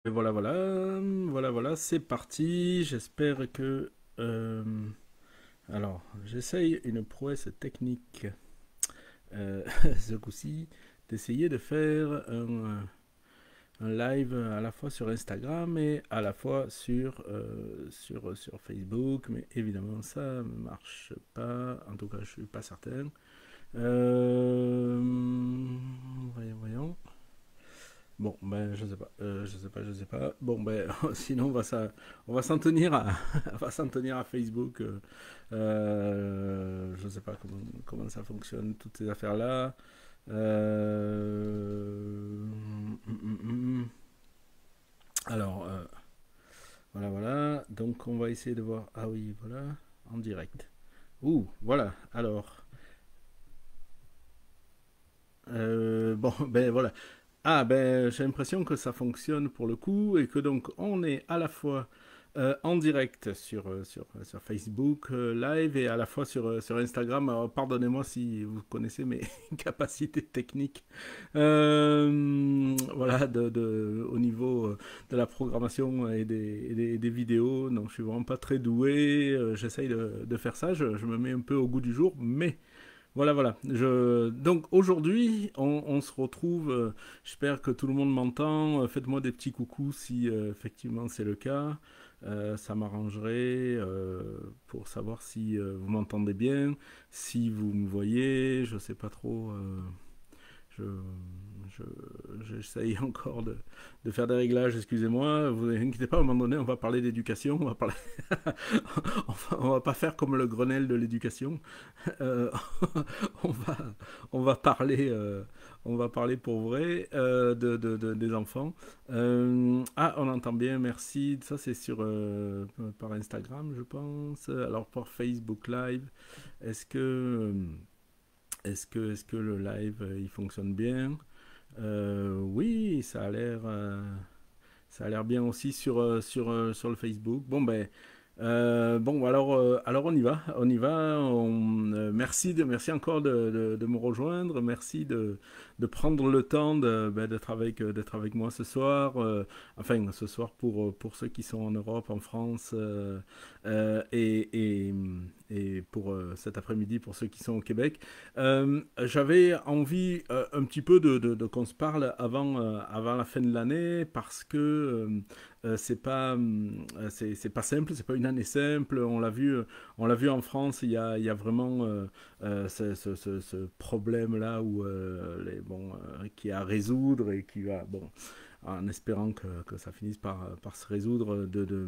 Et voilà, voilà, voilà, voilà, c'est parti. J'espère que... euh, alors, j'essaye une prouesse technique ce coup-ci, d'essayer de faire un live à la fois sur Instagram et à la fois sur Facebook. Mais évidemment, ça ne marche pas. En tout cas, je ne suis pas certain. Euh, voyons, voyons. Bon, ben, je sais pas, je sais pas. Bon, ben, sinon, on va s'en tenir à, on va s'en tenir à Facebook. Je sais pas comment ça fonctionne, toutes ces affaires-là. Alors, voilà, voilà. Donc, on va essayer de voir. Ah oui, voilà, en direct. Ouh, voilà. Alors, bon, ben voilà. Ah ben j'ai l'impression que ça fonctionne pour le coup et que donc on est à la fois en direct sur Facebook Live et à la fois sur Instagram. Alors, pardonnez-moi si vous connaissez mes capacités techniques voilà, au niveau de la programmation et des vidéos. Non, je suis vraiment pas très doué. J'essaye de faire ça, je me mets un peu au goût du jour, mais voilà, voilà. Donc aujourd'hui, on se retrouve. J'espère que tout le monde m'entend. Faites-moi des petits coucous si effectivement c'est le cas. Ça m'arrangerait pour savoir si vous m'entendez bien, si vous me voyez. Je sais pas trop. Je, je, J'essaye encore de faire des réglages, excusez-moi. Vous inquiétez pas, à un moment donné, on va parler d'éducation. On va parler. On va pas faire comme le Grenelle de l'éducation. Euh, on va on va parler on va parler pour vrai des enfants. Ah, on entend bien, merci. Ça c'est sur par Instagram, je pense. Alors pour Facebook Live, est-ce que est-ce que le live il fonctionne bien? Oui, ça a l'air bien aussi sur le Facebook. Bon ben bon, alors on y va. Merci encore de me rejoindre. Merci de prendre le temps d'être avec moi ce soir. Enfin, ce soir pour ceux qui sont en Europe, en France, euh, et, et, et pour cet après-midi pour ceux qui sont au Québec. J'avais envie un petit peu qu'on se parle avant la fin de l'année parce que c'est pas simple, c'est pas une année simple. On l'a vu en France. Il y a vraiment ce problème là où bon, qui est à résoudre et qui va bon en espérant que ça finisse par se résoudre de, de,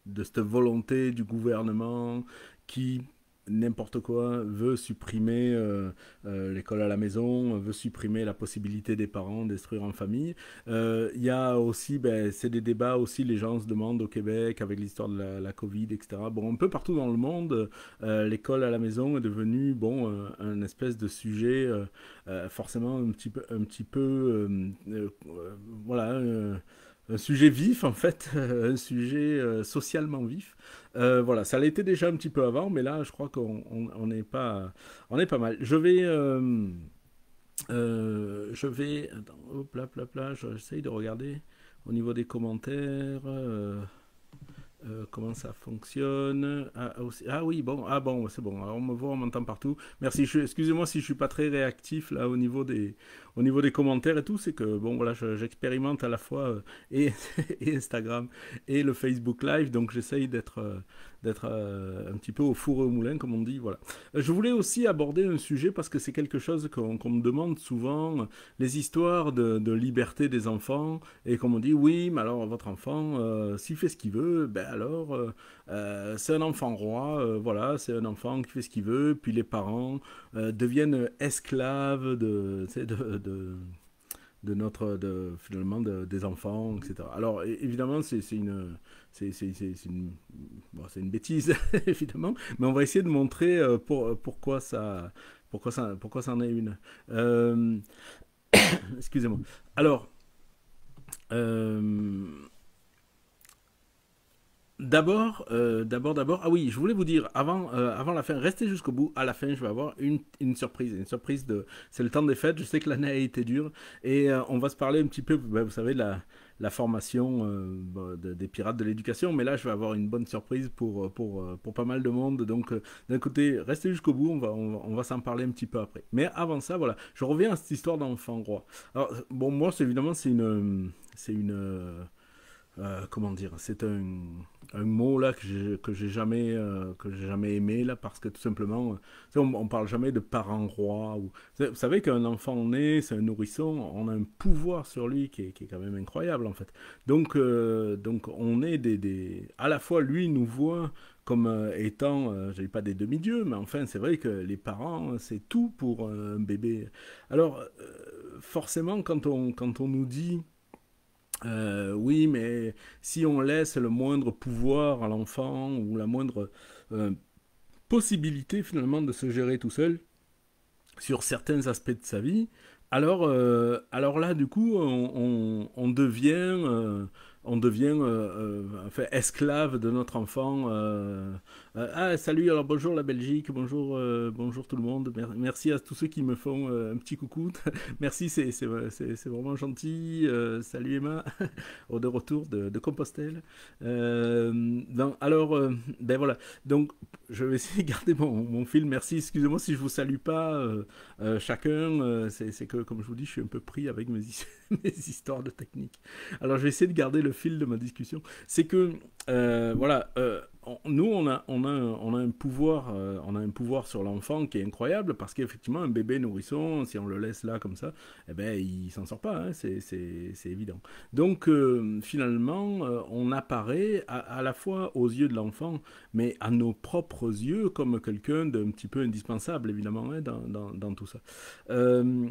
de cette volonté du gouvernement qui n'importe quoi, veut supprimer l'école à la maison, veut supprimer la possibilité des parents d'instruire en famille. Il y a aussi, ben, c'est des débats aussi, les gens se demandent au Québec avec l'histoire de la Covid, etc. Bon, un peu partout dans le monde, l'école à la maison est devenue, bon, un espèce de sujet forcément un petit peu voilà, un sujet vif en fait, un sujet socialement vif. Voilà, ça l'a été déjà un petit peu avant, mais là, je crois on est pas mal. Je vais, attends, hop là, là, j'essaye de regarder au niveau des commentaires. Comment ça fonctionne. Ah oui, bon, ah bon, c'est bon. Alors, on me voit, on m'entend partout. Merci. Excusez-moi si je suis pas très réactif là au niveau des commentaires et tout. C'est que bon, voilà, j'expérimente à la fois et, et Instagram et le Facebook Live, donc j'essaye d'être un petit peu au four et au moulin, comme on dit. Voilà. Je voulais aussi aborder un sujet parce que c'est quelque chose qu'on me demande souvent, les histoires de liberté des enfants. Et comme on dit, oui, mais alors votre enfant, s'il fait ce qu'il veut, ben alors c'est un enfant roi, voilà, c'est un enfant qui fait ce qu'il veut, puis les parents deviennent esclaves finalement des enfants, etc. Alors évidemment, c'est une bêtise évidemment, mais on va essayer de montrer pourquoi ça en est une. Euh, Excusez-moi. Alors, euh, d'abord, ah oui, je voulais vous dire, avant la fin, restez jusqu'au bout. À la fin, je vais avoir une surprise. Une surprise c'est le temps des fêtes. Je sais que l'année a été dure. Et on va se parler un petit peu, ben, vous savez, la formation des pirates de l'éducation. Mais là, je vais avoir une bonne surprise pour pas mal de monde. Donc, d'un côté, restez jusqu'au bout. On va s'en parler un petit peu après. Mais avant ça, voilà, je reviens à cette histoire d'enfant roi. Alors, bon, moi, évidemment, comment dire, c'est un mot là que j'ai jamais aimé là parce que tout simplement on parle jamais de parent roi ou vous savez qu'un enfant né c'est un nourrisson, on a un pouvoir sur lui qui est quand même incroyable en fait, donc on est à la fois lui nous voit comme étant je dis pas des demi-dieux mais enfin c'est vrai que les parents c'est tout pour un bébé. Alors forcément quand on nous dit oui, mais si on laisse le moindre pouvoir à l'enfant ou la moindre euh, possibilité finalement de se gérer tout seul sur certains aspects de sa vie, alors là, du coup, on devient enfin, esclave de notre enfant. Ah, salut, alors bonjour la Belgique, bonjour tout le monde. Merci à tous ceux qui me font un petit coucou. Merci, c'est vraiment gentil. Salut Emma, de retour de Compostelle. Alors, ben voilà. Donc, je vais essayer de garder mon fil. Merci, excusez-moi si je vous salue pas chacun. C'est que, comme je vous dis, je suis un peu pris avec mes histoires de technique. Alors, je vais essayer de garder le fil de ma discussion. C'est que, voilà, nous, on a un pouvoir sur l'enfant qui est incroyable parce qu'effectivement, un bébé nourrisson, si on le laisse là comme ça, eh ben, il s'en sort pas, hein, c'est évident. Donc, finalement, on apparaît à la fois aux yeux de l'enfant, mais à nos propres yeux comme quelqu'un d'un petit peu indispensable, évidemment, hein, dans tout ça. Euh,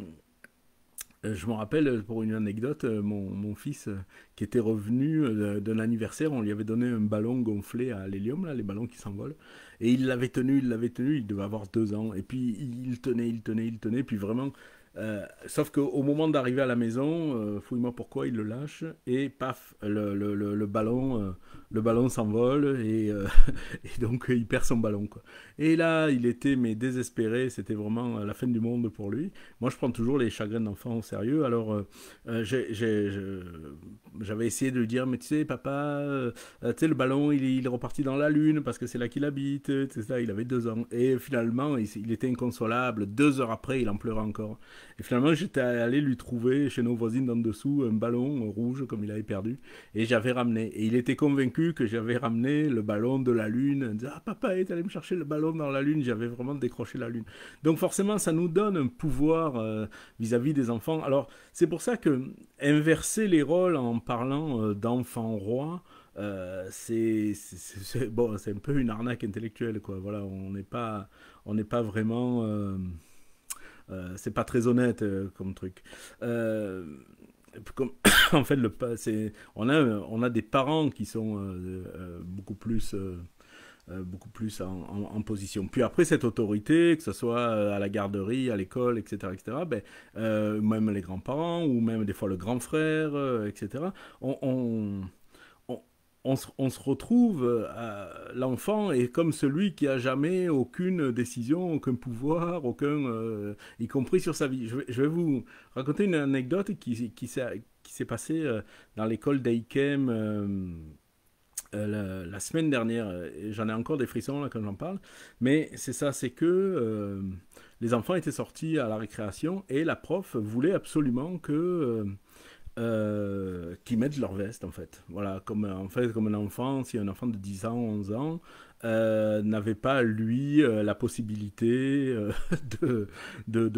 je me rappelle, pour une anecdote, mon fils qui était revenu d'un anniversaire, on lui avait donné un ballon gonflé à l'hélium, là, les ballons qui s'envolent, et il devait avoir 2 ans, et puis il tenait, puis vraiment, sauf qu'au moment d'arriver à la maison, fouille-moi pourquoi, il le lâche, et paf, le ballon s'envole, et donc il perd son ballon, quoi. Et là, il était mais désespéré, c'était vraiment la fin du monde pour lui. Moi, je prends toujours les chagrins d'enfant au sérieux. Alors, j'avais essayé de lui dire, mais tu sais, papa, tu sais, le ballon, il est reparti dans la lune parce que c'est là qu'il habite. C'est ça, il avait 2 ans. Et finalement, il était inconsolable. 2 heures après, il en pleurait encore. Et finalement, j'étais allé lui trouver chez nos voisines d'en dessous un ballon rouge comme il avait perdu. Et j'avais ramené. Et il était convaincu que j'avais ramené le ballon de la lune. Il disait, ah, papa est allé me chercher le ballon dans la lune. J'avais vraiment décroché la lune. Donc forcément, ça nous donne un pouvoir vis-à-vis des enfants. Alors, c'est pour ça que inverser les rôles en parlant d'enfant roi, bon, c'est un peu une arnaque intellectuelle, quoi. Voilà, on n'est pas vraiment, c'est pas très honnête comme truc. Euh, comme, en fait, on a des parents qui sont beaucoup plus en position. Puis après, cette autorité, que ce soit à la garderie, à l'école, etc., ben, même les grands-parents, ou même des fois le grand frère, etc., on, on, on se retrouve, l'enfant est comme celui qui a jamais aucune décision, aucun pouvoir, y compris sur sa vie. Je vais vous raconter une anecdote qui s'est passée dans l'école d'Eikem la semaine dernière. Et j'en ai encore des frissons là quand j'en parle. Mais c'est ça, c'est que les enfants étaient sortis à la récréation et la prof voulait absolument qu'ils mettent leur veste en fait. Voilà, comme un enfant, si un enfant de 10 ans, 11 ans n'avait pas lui la possibilité de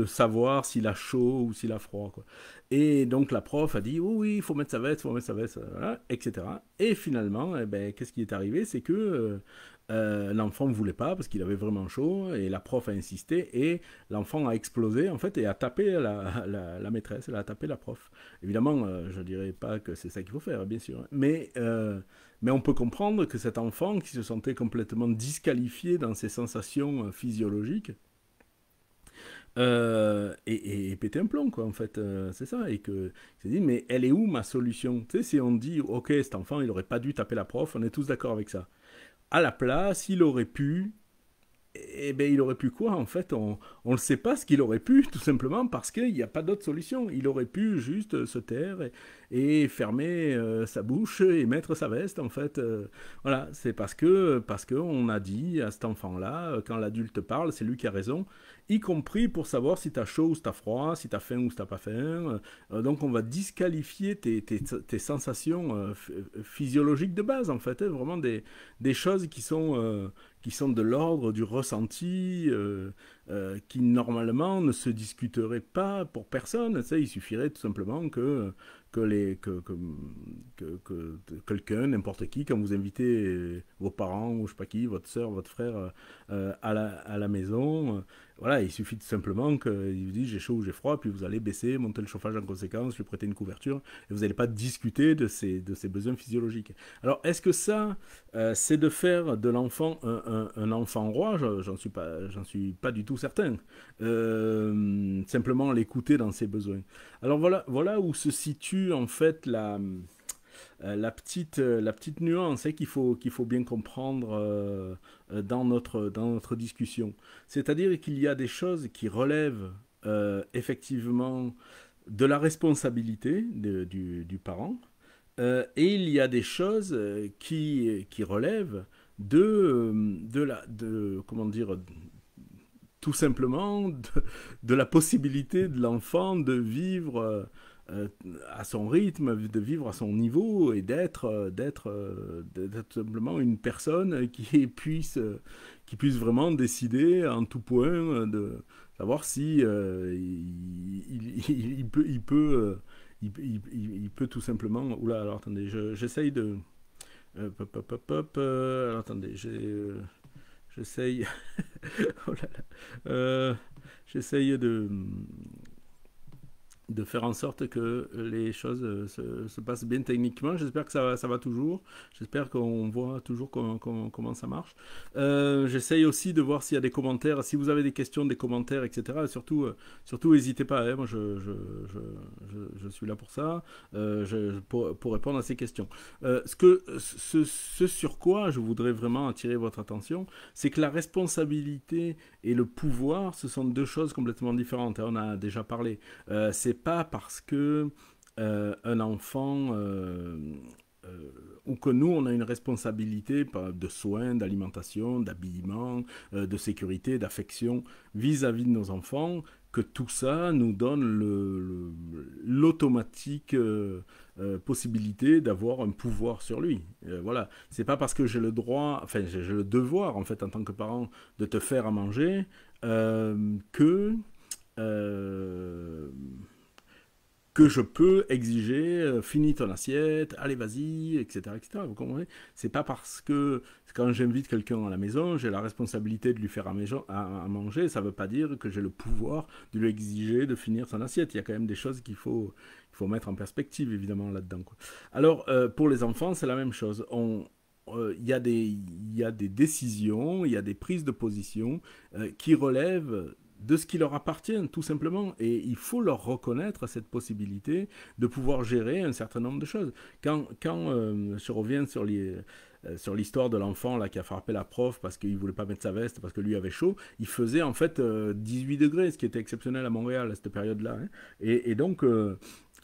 savoir s'il a chaud ou s'il a froid, quoi. Et donc la prof a dit oui, oui, il faut mettre sa veste, il faut mettre sa veste, voilà, etc. Et finalement, eh ben, qu'est-ce qui est arrivé? C'est que l'enfant ne voulait pas parce qu'il avait vraiment chaud et la prof a insisté et l'enfant a explosé en fait et a tapé la maîtresse, elle a tapé la prof. Évidemment, je ne dirais pas que c'est ça qu'il faut faire, bien sûr, mais on peut comprendre que cet enfant qui se sentait complètement disqualifié dans ses sensations physiologiques et péter un plomb, quoi, en fait, c'est ça, et que s'est dit, mais elle est où ma solution? Tu sais, si on dit, ok, cet enfant, il aurait pas dû taper la prof, on est tous d'accord avec ça. à la place, il aurait pu, eh bien, il aurait pu quoi en fait? On ne sait pas ce qu'il aurait pu, tout simplement parce qu'il n'y a pas d'autre solution. Il aurait pu juste se taire et fermer sa bouche et mettre sa veste en fait. Voilà, c'est parce que on a dit à cet enfant-là, quand l'adulte parle, c'est lui qui a raison, y compris pour savoir si t'as chaud ou si t'as froid, si t'as faim ou si t'as pas faim. Donc on va disqualifier tes sensations physiologiques de base en fait, hein, vraiment des choses qui sont de l'ordre du ressenti, qui normalement ne se discuteraient pas pour personne. Ça, il suffirait tout simplement que quelqu'un, n'importe qui, quand vous invitez vos parents ou je sais pas qui, votre soeur, votre frère à la maison, voilà, il suffit tout simplement qu'il vous dise j'ai chaud ou j'ai froid, puis vous allez baisser, monter le chauffage en conséquence, lui prêter une couverture, et vous n'allez pas discuter de ses besoins physiologiques. Alors, est-ce que ça, c'est de faire de l'enfant un enfant roi? J'en suis pas du tout certain. Simplement l'écouter dans ses besoins. Alors voilà où se situe en fait la petite nuance qu'il faut bien comprendre dans notre discussion. C'est-à-dire qu'il y a des choses qui relèvent effectivement de la responsabilité du parent, et il y a des choses qui relèvent comment dire, tout simplement de la possibilité de l'enfant de vivre à son rythme, de vivre à son niveau et d'être simplement une personne qui puisse vraiment décider en tout point de savoir si il peut tout simplement. Oula, alors attendez, j'essaye de. Alors attendez, j'essaye. Oh là là. J'essaye de faire en sorte que les choses se passent bien techniquement. J'espère que ça va toujours. J'espère qu'on voit toujours comment ça marche. J'essaye aussi de voir s'il y a des commentaires. Si vous avez des questions, des commentaires, etc. Surtout n'hésitez pas. Hein. Moi, je suis là pour ça, pour répondre à ces questions. Ce sur quoi je voudrais vraiment attirer votre attention, c'est que la responsabilité et le pouvoir, ce sont deux choses complètement différentes. On a déjà parlé. C'est pas parce que un enfant ou que nous on a une responsabilité de soins, d'alimentation, d'habillement, de sécurité, d'affection vis-à-vis de nos enfants que tout ça nous donne l'automatique possibilité d'avoir un pouvoir sur lui. Voilà, c'est pas parce que j'ai le droit, enfin j'ai le devoir en fait en tant que parent de te faire à manger euh, que je peux exiger, finis ton assiette, allez vas-y, etc., etc. Vous comprenez? C'est pas parce que quand j'invite quelqu'un à la maison, j'ai la responsabilité de lui faire à manger, ça veut pas dire que j'ai le pouvoir de lui exiger de finir son assiette. Il y a quand même des choses qu'il faut mettre en perspective, évidemment, là-dedans, quoi. Alors, pour les enfants, c'est la même chose. Il y a des décisions, il y a des prises de position qui relèvent de ce qui leur appartient, tout simplement. Et il faut leur reconnaître cette possibilité de pouvoir gérer un certain nombre de choses. Quand je reviens sur l'histoire de l'enfant là qui a frappé la prof parce qu'il voulait pas mettre sa veste parce que lui avait chaud, il faisait en fait 18 degrés, ce qui était exceptionnel à Montréal à cette période-là. Hein. Et donc,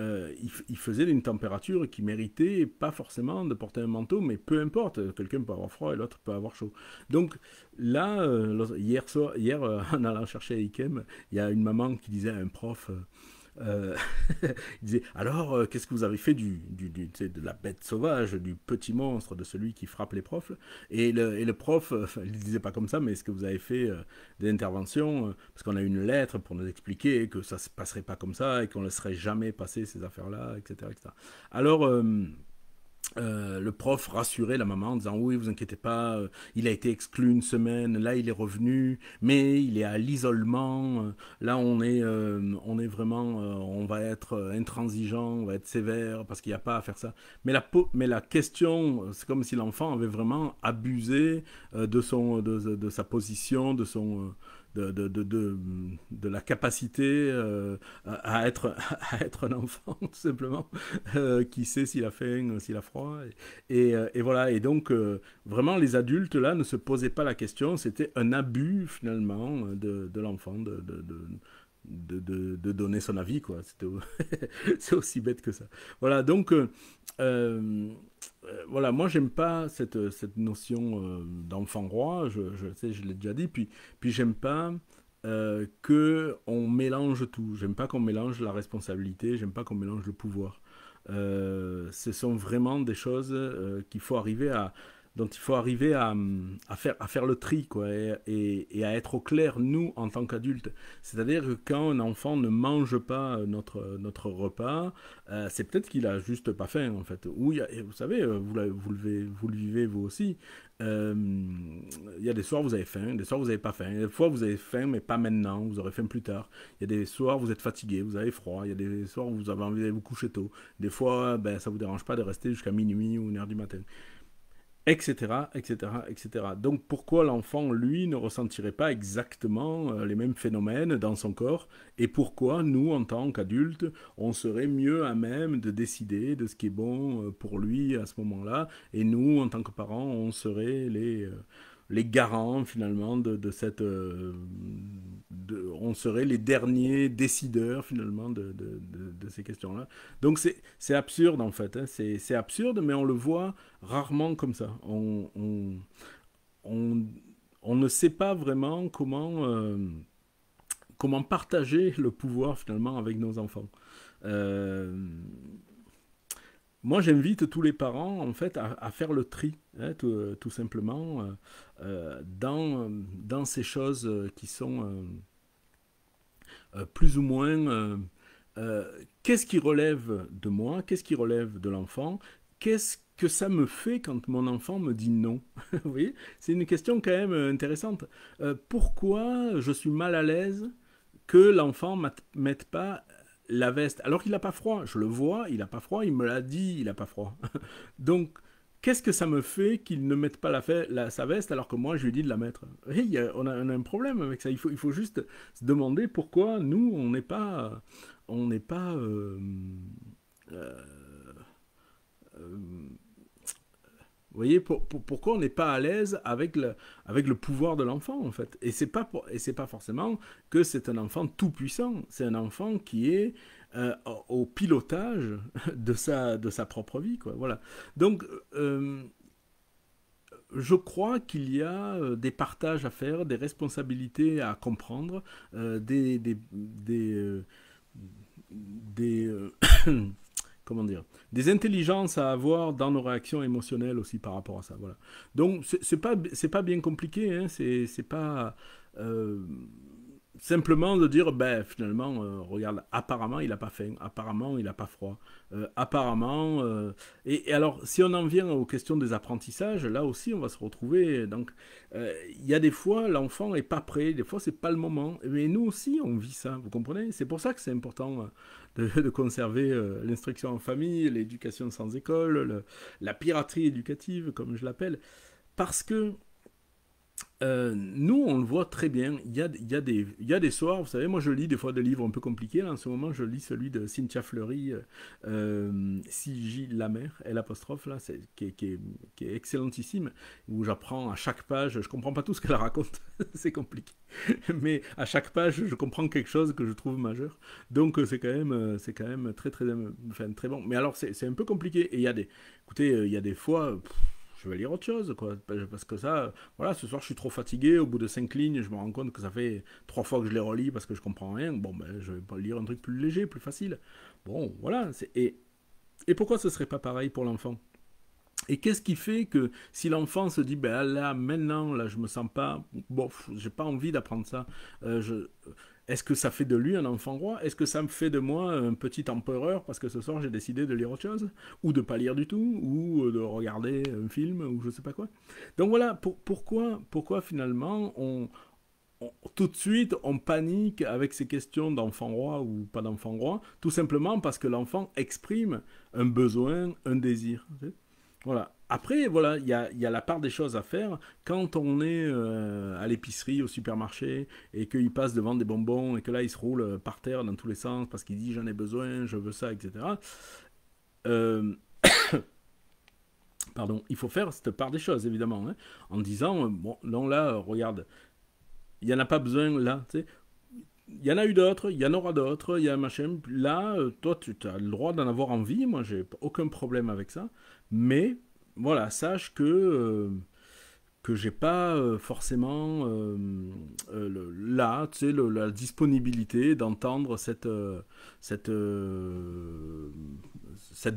il faisait une température qui méritait pas forcément de porter un manteau, mais peu importe, quelqu'un peut avoir froid et l'autre peut avoir chaud. Donc là, hier en allant chercher à Ikem, il y a une maman qui disait à un prof, euh, il disait alors qu'est-ce que vous avez fait de la bête sauvage, du petit monstre, de celui qui frappe les profs, et le prof, il ne disait pas comme ça, mais est-ce que vous avez fait des interventions, parce qu'on a une lettre pour nous expliquer que ça ne se passerait pas comme ça et qu'on ne laisserait jamais passer ces affaires-là, etc., etc. Alors le prof rassurait la maman en disant oui, vous inquiétez pas, il a été exclu une semaine, là il est revenu, mais il est à l'isolement, là on est vraiment, on va être intransigeant, on va être sévère parce qu'il n'y a pas à faire ça. Mais la question, c'est comme si l'enfant avait vraiment abusé de sa position, de la capacité à être, à être un enfant, tout simplement, qui sait s'il a faim, s'il a froid. Et voilà, et donc vraiment les adultes là ne se posaient pas la question, c'était un abus finalement de l'enfant de donner son avis, quoi. C'est aussi bête que ça. Voilà, donc euh, voilà, moi j'aime pas cette notion d'enfant roi, je sais, je l'ai déjà dit, puis j'aime pas que on mélange tout. J'aime pas qu'on mélange la responsabilité, j'aime pas qu'on mélange le pouvoir. Ce sont vraiment des choses qu'il faut arriver à, dont il faut arriver à faire le tri, quoi, et à être au clair, nous, en tant qu'adultes. C'est-à-dire que quand un enfant ne mange pas notre repas, c'est peut-être qu'il a juste pas faim, en fait. Ou, et vous savez, vous le vivez vous aussi. Euh, Il y a des soirs vous avez faim, des soirs vous n'avez pas faim. Il y a des fois vous avez faim, mais pas maintenant, vous aurez faim plus tard. Il y a des soirs vous êtes fatigué, vous avez froid. Il y a des soirs où vous avez envie d'aller vous coucher tôt. Des fois, ben, ça vous dérange pas de rester jusqu'à minuit ou 1 heure du matin, etc., etc., etc. Donc pourquoi l'enfant, lui, ne ressentirait pas exactement les mêmes phénomènes dans son corps, et pourquoi nous, en tant qu'adultes, on serait mieux à même de décider de ce qui est bon pour lui à ce moment-là, et nous, en tant que parents, on serait les garants finalement de cette... on serait les derniers décideurs finalement de ces questions-là. Donc c'est absurde en fait, hein. C'est absurde, mais on le voit rarement comme ça. On, on ne sait pas vraiment comment partager le pouvoir finalement avec nos enfants. Euh, Moi, j'invite tous les parents en fait à faire le tri, hein, tout simplement, dans ces choses qui sont plus ou moins qu'est-ce qui relève de moi, qu'est-ce qui relève de l'enfant, qu'est-ce que ça me fait quand mon enfant me dit non. Vous voyez, c'est une question quand même intéressante. Pourquoi je suis mal à l'aise que l'enfant ne mette pas la veste alors qu'il n'a pas froid? Je le vois, il n'a pas froid, il me l'a dit, il n'a pas froid. Donc, qu'est-ce que ça me fait qu'il ne mette pas sa veste alors que moi je lui dis de la mettre? Hey, on a un problème avec ça. Il faut juste se demander pourquoi nous on n'est pas euh, euh, vous voyez, pourquoi on n'est pas à l'aise avec le pouvoir de l'enfant, en fait. Et c'est pas forcément que c'est un enfant tout puissant. C'est un enfant qui est au pilotage de sa propre vie, quoi. Voilà. Donc, je crois qu'il y a des partages à faire, des responsabilités à comprendre, des comment dire, des intelligences à avoir dans nos réactions émotionnelles aussi par rapport à ça. Voilà. Donc c'est pas bien compliqué, hein, c'est pas simplement de dire ben finalement regarde, apparemment il a pas faim, apparemment il a pas froid, apparemment et alors si on en vient aux questions des apprentissages, là aussi on va se retrouver. Donc il y a des fois l'enfant est pas prêt, des fois c'est pas le moment, mais nous aussi on vit ça, vous comprenez? C'est pour ça que c'est important de conserver l'instruction en famille, l'éducation sans école, la piraterie éducative comme je l'appelle, parce que nous, on le voit très bien. Il y a des soirs, vous savez, moi je lis des fois des livres un peu compliqués. Là, en ce moment, je lis celui de Cynthia Fleury, C.J. Lamer, L apostrophe, là, qui est excellentissime, où j'apprends à chaque page, je comprends pas tout ce qu'elle raconte, c'est compliqué. Mais à chaque page, je comprends quelque chose que je trouve majeur. Donc c'est quand même très, très, enfin, très bon. Mais alors, c'est un peu compliqué. Et écoutez, il y a des fois. Je vais lire autre chose, quoi. Parce que ça, voilà, ce soir je suis trop fatigué, au bout de 5 lignes, je me rends compte que ça fait 3 fois que je les relis parce que je comprends rien. Bon, ben, je vais pas lire un truc plus léger, plus facile. Bon, voilà. Et pourquoi ce serait pas pareil pour l'enfant? Et qu'est-ce qui fait que si l'enfant se dit, ben là, maintenant, là, je me sens pas, bon, j'ai pas envie d'apprendre ça, est-ce que ça fait de lui un enfant roi? Est-ce que ça me fait de moi un petit empereur parce que ce soir j'ai décidé de lire autre chose? Ou de pas lire du tout? Ou de regarder un film? Ou je sais pas quoi? Donc voilà, pourquoi finalement tout de suite on panique avec ces questions d'enfant roi ou pas d'enfant roi? Tout simplement parce que l'enfant exprime un besoin, un désir. Voilà. Après, voilà, il y a la part des choses à faire quand on est à l'épicerie, au supermarché, et qu'il passe devant des bonbons, et que là, il se roule par terre dans tous les sens parce qu'il dit j'en ai besoin, je veux ça, etc. Euh, Pardon, il faut faire cette part des choses, évidemment, hein, en disant, bon, non, là, regarde, il n'y en a pas besoin, là, tu sais. Il y en a eu d'autres, il y en aura d'autres, il y a un machin. Là, toi, tu as le droit d'en avoir envie, moi, j'ai aucun problème avec ça. Mais, voilà, sache que j'ai pas forcément là, tu sais, la disponibilité d'entendre cette, cette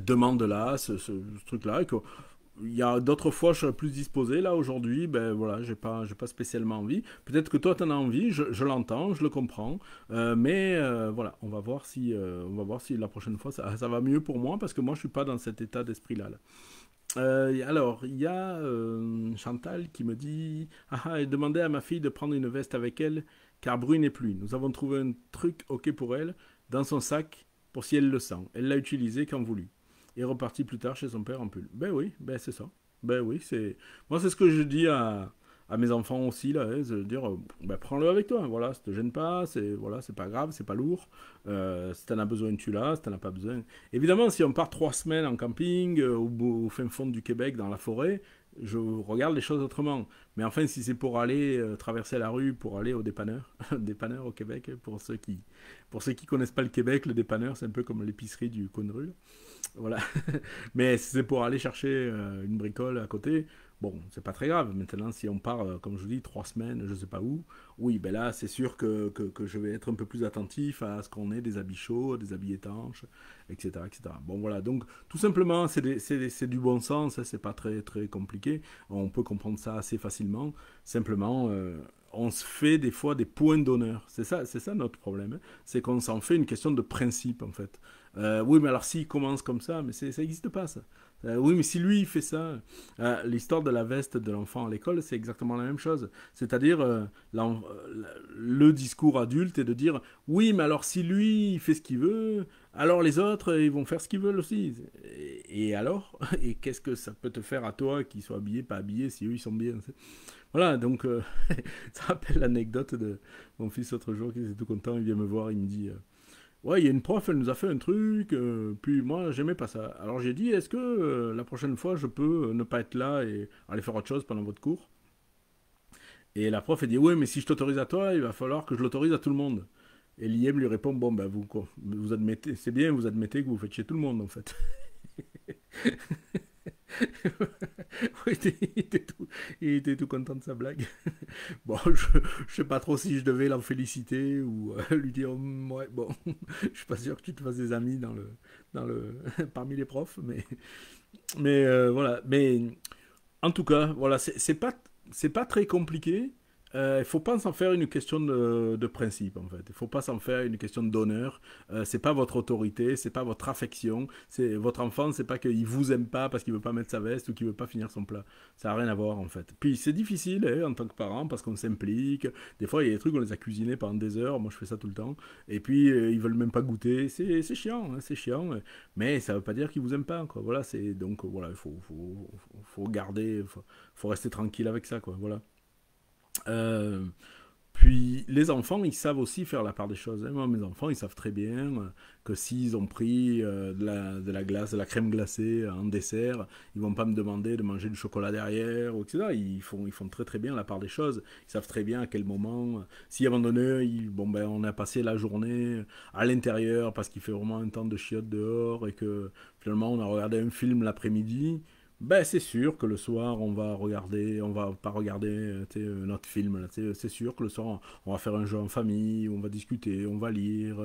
demande-là, ce truc-là, et que il y a d'autres fois, je serais plus disposé. Là, aujourd'hui, ben voilà, j'ai pas spécialement envie. Peut-être que toi, tu en as envie. Je l'entends, je le comprends. Mais voilà, on va voir si la prochaine fois, ça va mieux pour moi parce que moi, je suis pas dans cet état d'esprit-là. Là. Alors, il y a Chantal qui me dit ah, ah, elle demandait à ma fille de prendre une veste avec elle car bruit n'est plus. Nous avons trouvé un truc ok pour elle dans son sac pour si elle le sent. Elle l'a utilisé quand voulu. Et est repartie plus tard chez son père en pull. Ben oui, ben c'est ça. Ben oui, c'est. Moi, c'est ce que je dis à mes enfants aussi, là, hein, de dire ben, prends-le avec toi. Voilà, ça te gêne pas, c'est pas grave, c'est pas lourd. Si t'en as besoin, tu l'as. Si t'en as pas besoin, évidemment, si on part 3 semaines en camping au fin fond du Québec, dans la forêt, je regarde les choses autrement. Mais enfin, si c'est pour aller traverser la rue, pour aller au dépanneur, dépanneur au Québec, pour ceux qui connaissent pas le Québec, le dépanneur, c'est un peu comme l'épicerie du coin de rue. Voilà. Mais si c'est pour aller chercher une bricole à côté, bon, c'est pas très grave. Maintenant, si on part, comme je vous dis, 3 semaines, je sais pas où, oui, ben là, c'est sûr que je vais être un peu plus attentif à ce qu'on ait des habits chauds, des habits étanches, etc., etc. Bon, voilà. Donc, tout simplement, c'est du bon sens, hein, c'est pas très, très compliqué. On peut comprendre ça assez facilement. Simplement, on se fait des fois des points d'honneur. C'est ça notre problème. Hein. C'est qu'on s'en fait une question de principe, en fait. Oui, mais alors s'il commence comme ça, mais ça n'existe pas, ça. Oui, mais si lui, il fait ça, l'histoire de la veste de l'enfant à l'école, c'est exactement la même chose. C'est-à-dire, le discours adulte est de dire, oui, mais alors si lui, il fait ce qu'il veut, alors les autres, ils vont faire ce qu'ils veulent aussi. Et alors et qu'est-ce que ça peut te faire à toi, qu'ils soient habillés, pas habillés, si eux, ils sont bien. Voilà, donc ça rappelle l'anecdote de mon fils l'autre jour qui était tout content, il vient me voir, il me dit ouais, il y a une prof, elle nous a fait un truc, puis moi j'aimais pas ça. Alors j'ai dit est-ce que la prochaine fois je peux ne pas être là et aller faire autre chose pendant votre cours. Et la prof elle dit oui, mais si je t'autorise à toi, il va falloir que je l'autorise à tout le monde. Et l'IM lui répond bon ben vous quoi, vous admettez, c'est bien, vous admettez que vous faites chez tout le monde en fait. Oui, il était tout content de sa blague. Bon, je sais pas trop si je devais l'en féliciter ou lui dire ouais, bon, je suis pas sûr que tu te fasses des amis dans le, parmi les profs, mais voilà. Mais en tout cas, voilà, c'est pas très compliqué. Il faut pas s'en faire une question de principe en fait. Il faut pas s'en faire une question d'honneur. C'est pas votre autorité, c'est pas votre affection. C'est votre enfant, c'est pas qu'il vous aime pas parce qu'il veut pas mettre sa veste ou qu'il veut pas finir son plat. Ça a rien à voir en fait. Puis c'est difficile hein, en tant que parent parce qu'on s'implique. Des fois il y a des trucs on les a cuisinés pendant des heures. Moi je fais ça tout le temps. Et puis ils veulent même pas goûter. C'est chiant, hein, c'est chiant. Mais ça veut pas dire qu'ils vous aiment pas quoi. Voilà c'est donc voilà il faut garder, faut rester tranquille avec ça quoi. Voilà. Euh, Puis les enfants, ils savent aussi faire la part des choses. Hein. Moi, mes enfants, ils savent très bien que s'ils ont pris de la glace, de la crème glacée en dessert, ils vont pas me demander de manger du chocolat derrière, ou etc. Ils font très très bien la part des choses. Ils savent très bien à quel moment. Si à un moment donné, bon, ben, on a passé la journée à l'intérieur parce qu'il fait vraiment un temps de chiottes dehors et que finalement on a regardé un film l'après-midi, ben, c'est sûr que le soir, on va pas regarder notre film. Là, c'est sûr que le soir, on va faire un jeu en famille, on va discuter, on va lire,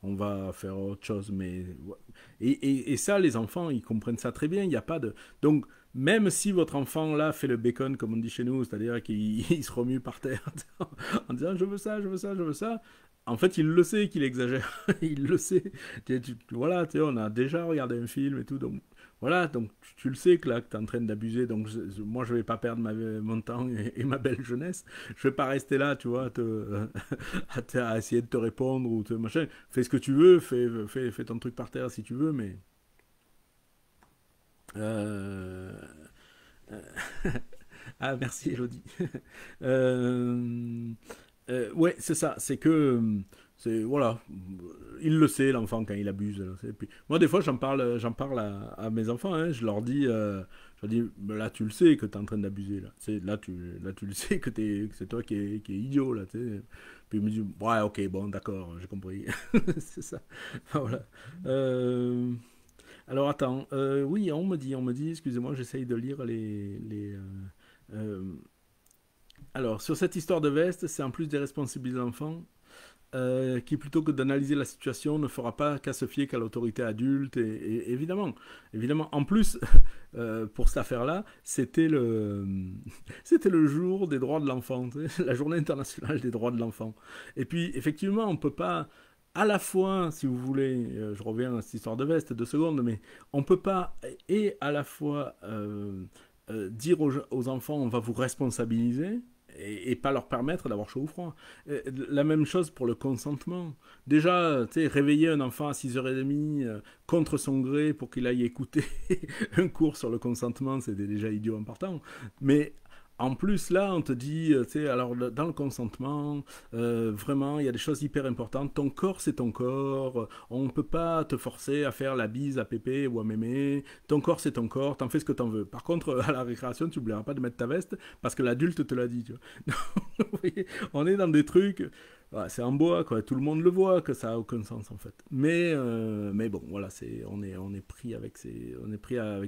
on va faire autre chose. Mais ouais. Et ça, les enfants, ils comprennent ça très bien. Il n'y a pas de. Donc, même si votre enfant là fait le bacon, comme on dit chez nous, c'est-à-dire qu'il il se remue par terre en disant je veux ça, je veux ça, je veux ça. En fait, il le sait qu'il exagère. Il le sait. Voilà, on a déjà regardé un film et tout, donc voilà, donc tu le sais que là, que tu es en train d'abuser, donc moi je vais pas perdre mon temps et ma belle jeunesse. Je vais pas rester là, tu vois, à essayer de te répondre ou te machin. Fais ce que tu veux, fais ton truc par terre si tu veux, mais Ah, merci Elodie. Euh, ouais, c'est ça. C'est que, voilà, il le sait l'enfant quand il abuse. Là, puis, moi, des fois, j'en parle à mes enfants. Hein, je leur dis, ben là, tu le sais que tu es en train d'abuser. Là, tu le sais que c'est toi qui est idiot là. Tu sais. Puis il me dit, ouais, ok, bon, d'accord, j'ai compris. C'est ça. Voilà. Euh, alors attends, oui, on me dit, excusez-moi, j'essaye de lire euh, alors, sur cette histoire de veste, c'est en plus des responsabilités des enfants qui, plutôt que d'analyser la situation, ne fera pas qu'à se fier qu'à l'autorité adulte. Et évidemment, en plus, pour cette affaire-là, c'était le jour des droits de l'enfant, tu sais, la journée internationale des droits de l'enfant. Et puis, effectivement, on ne peut pas à la fois, si vous voulez, je reviens à cette histoire de veste, 2 secondes, mais on ne peut pas et à la fois dire aux enfants on va vous responsabiliser et pas leur permettre d'avoir chaud ou froid. La même chose pour le consentement. Déjà, tu sais, réveiller un enfant à 6h30 contre son gré pour qu'il aille écouter un cours sur le consentement, c'était déjà idiot en partant. Mais en plus, là, on te dit, tu sais, alors dans le consentement, vraiment, il y a des choses hyper importantes. Ton corps, c'est ton corps. On ne peut pas te forcer à faire la bise à Pépé ou à Mémé. Ton corps, c'est ton corps. T'en fais ce que t'en veux. Par contre, à la récréation, tu n'oublieras pas de mettre ta veste parce que l'adulte te l'a dit. Tu vois. Vous voyez, on est dans des trucs. Voilà, c'est en bois, quoi. Tout le monde le voit que ça a aucun sens en fait. Mais bon, voilà, on est pris avec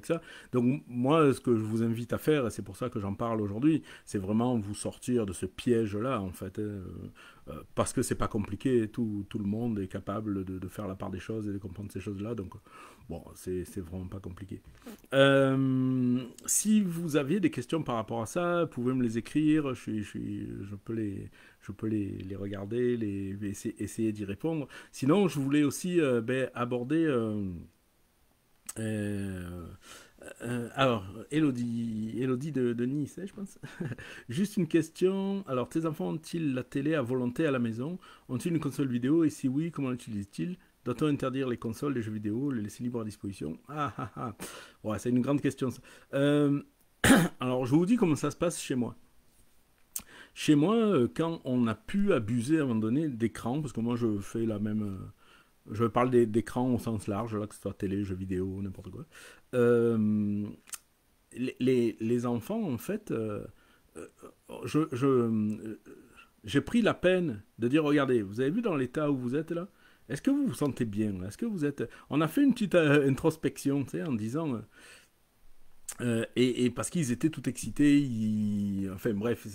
ça. Donc moi, ce que je vous invite à faire, et c'est pour ça que j'en parle aujourd'hui, c'est vraiment vous sortir de ce piège-là en fait, hein, parce que c'est pas compliqué. Tout le monde est capable de faire la part des choses et de comprendre ces choses-là. Donc bon, c'est vraiment pas compliqué. Si vous aviez des questions par rapport à ça, vous pouvez me les écrire. Je peux les regarder, essayer d'y répondre. Sinon, je voulais aussi aborder. Euh, alors, Elodie de Nice, hein, je pense. Juste une question. Alors, tes enfants ont-ils la télé à volonté à la maison? Ont-ils une console vidéo? Et si oui, comment l'utilisent-ils? Doit-on interdire les consoles, les jeux vidéo, les laisser libres à disposition? Ah ah ah. Ouais, c'est une grande question, ça. Alors, je vous dis comment ça se passe chez moi. Chez moi, quand on a pu abuser à un moment donné d'écran, parce que moi je fais la même. Je parle d'écran au sens large, là, que ce soit télé, jeux vidéo, n'importe quoi. Euh, les enfants, en fait, euh, j'ai pris la peine de dire regardez, vous avez vu dans l'état où vous êtes là. Est-ce que vous vous sentez bien là? Est-ce que vous êtes. On a fait une petite introspection, tu sais, en disant. Et parce qu'ils étaient tout excités, enfin bref,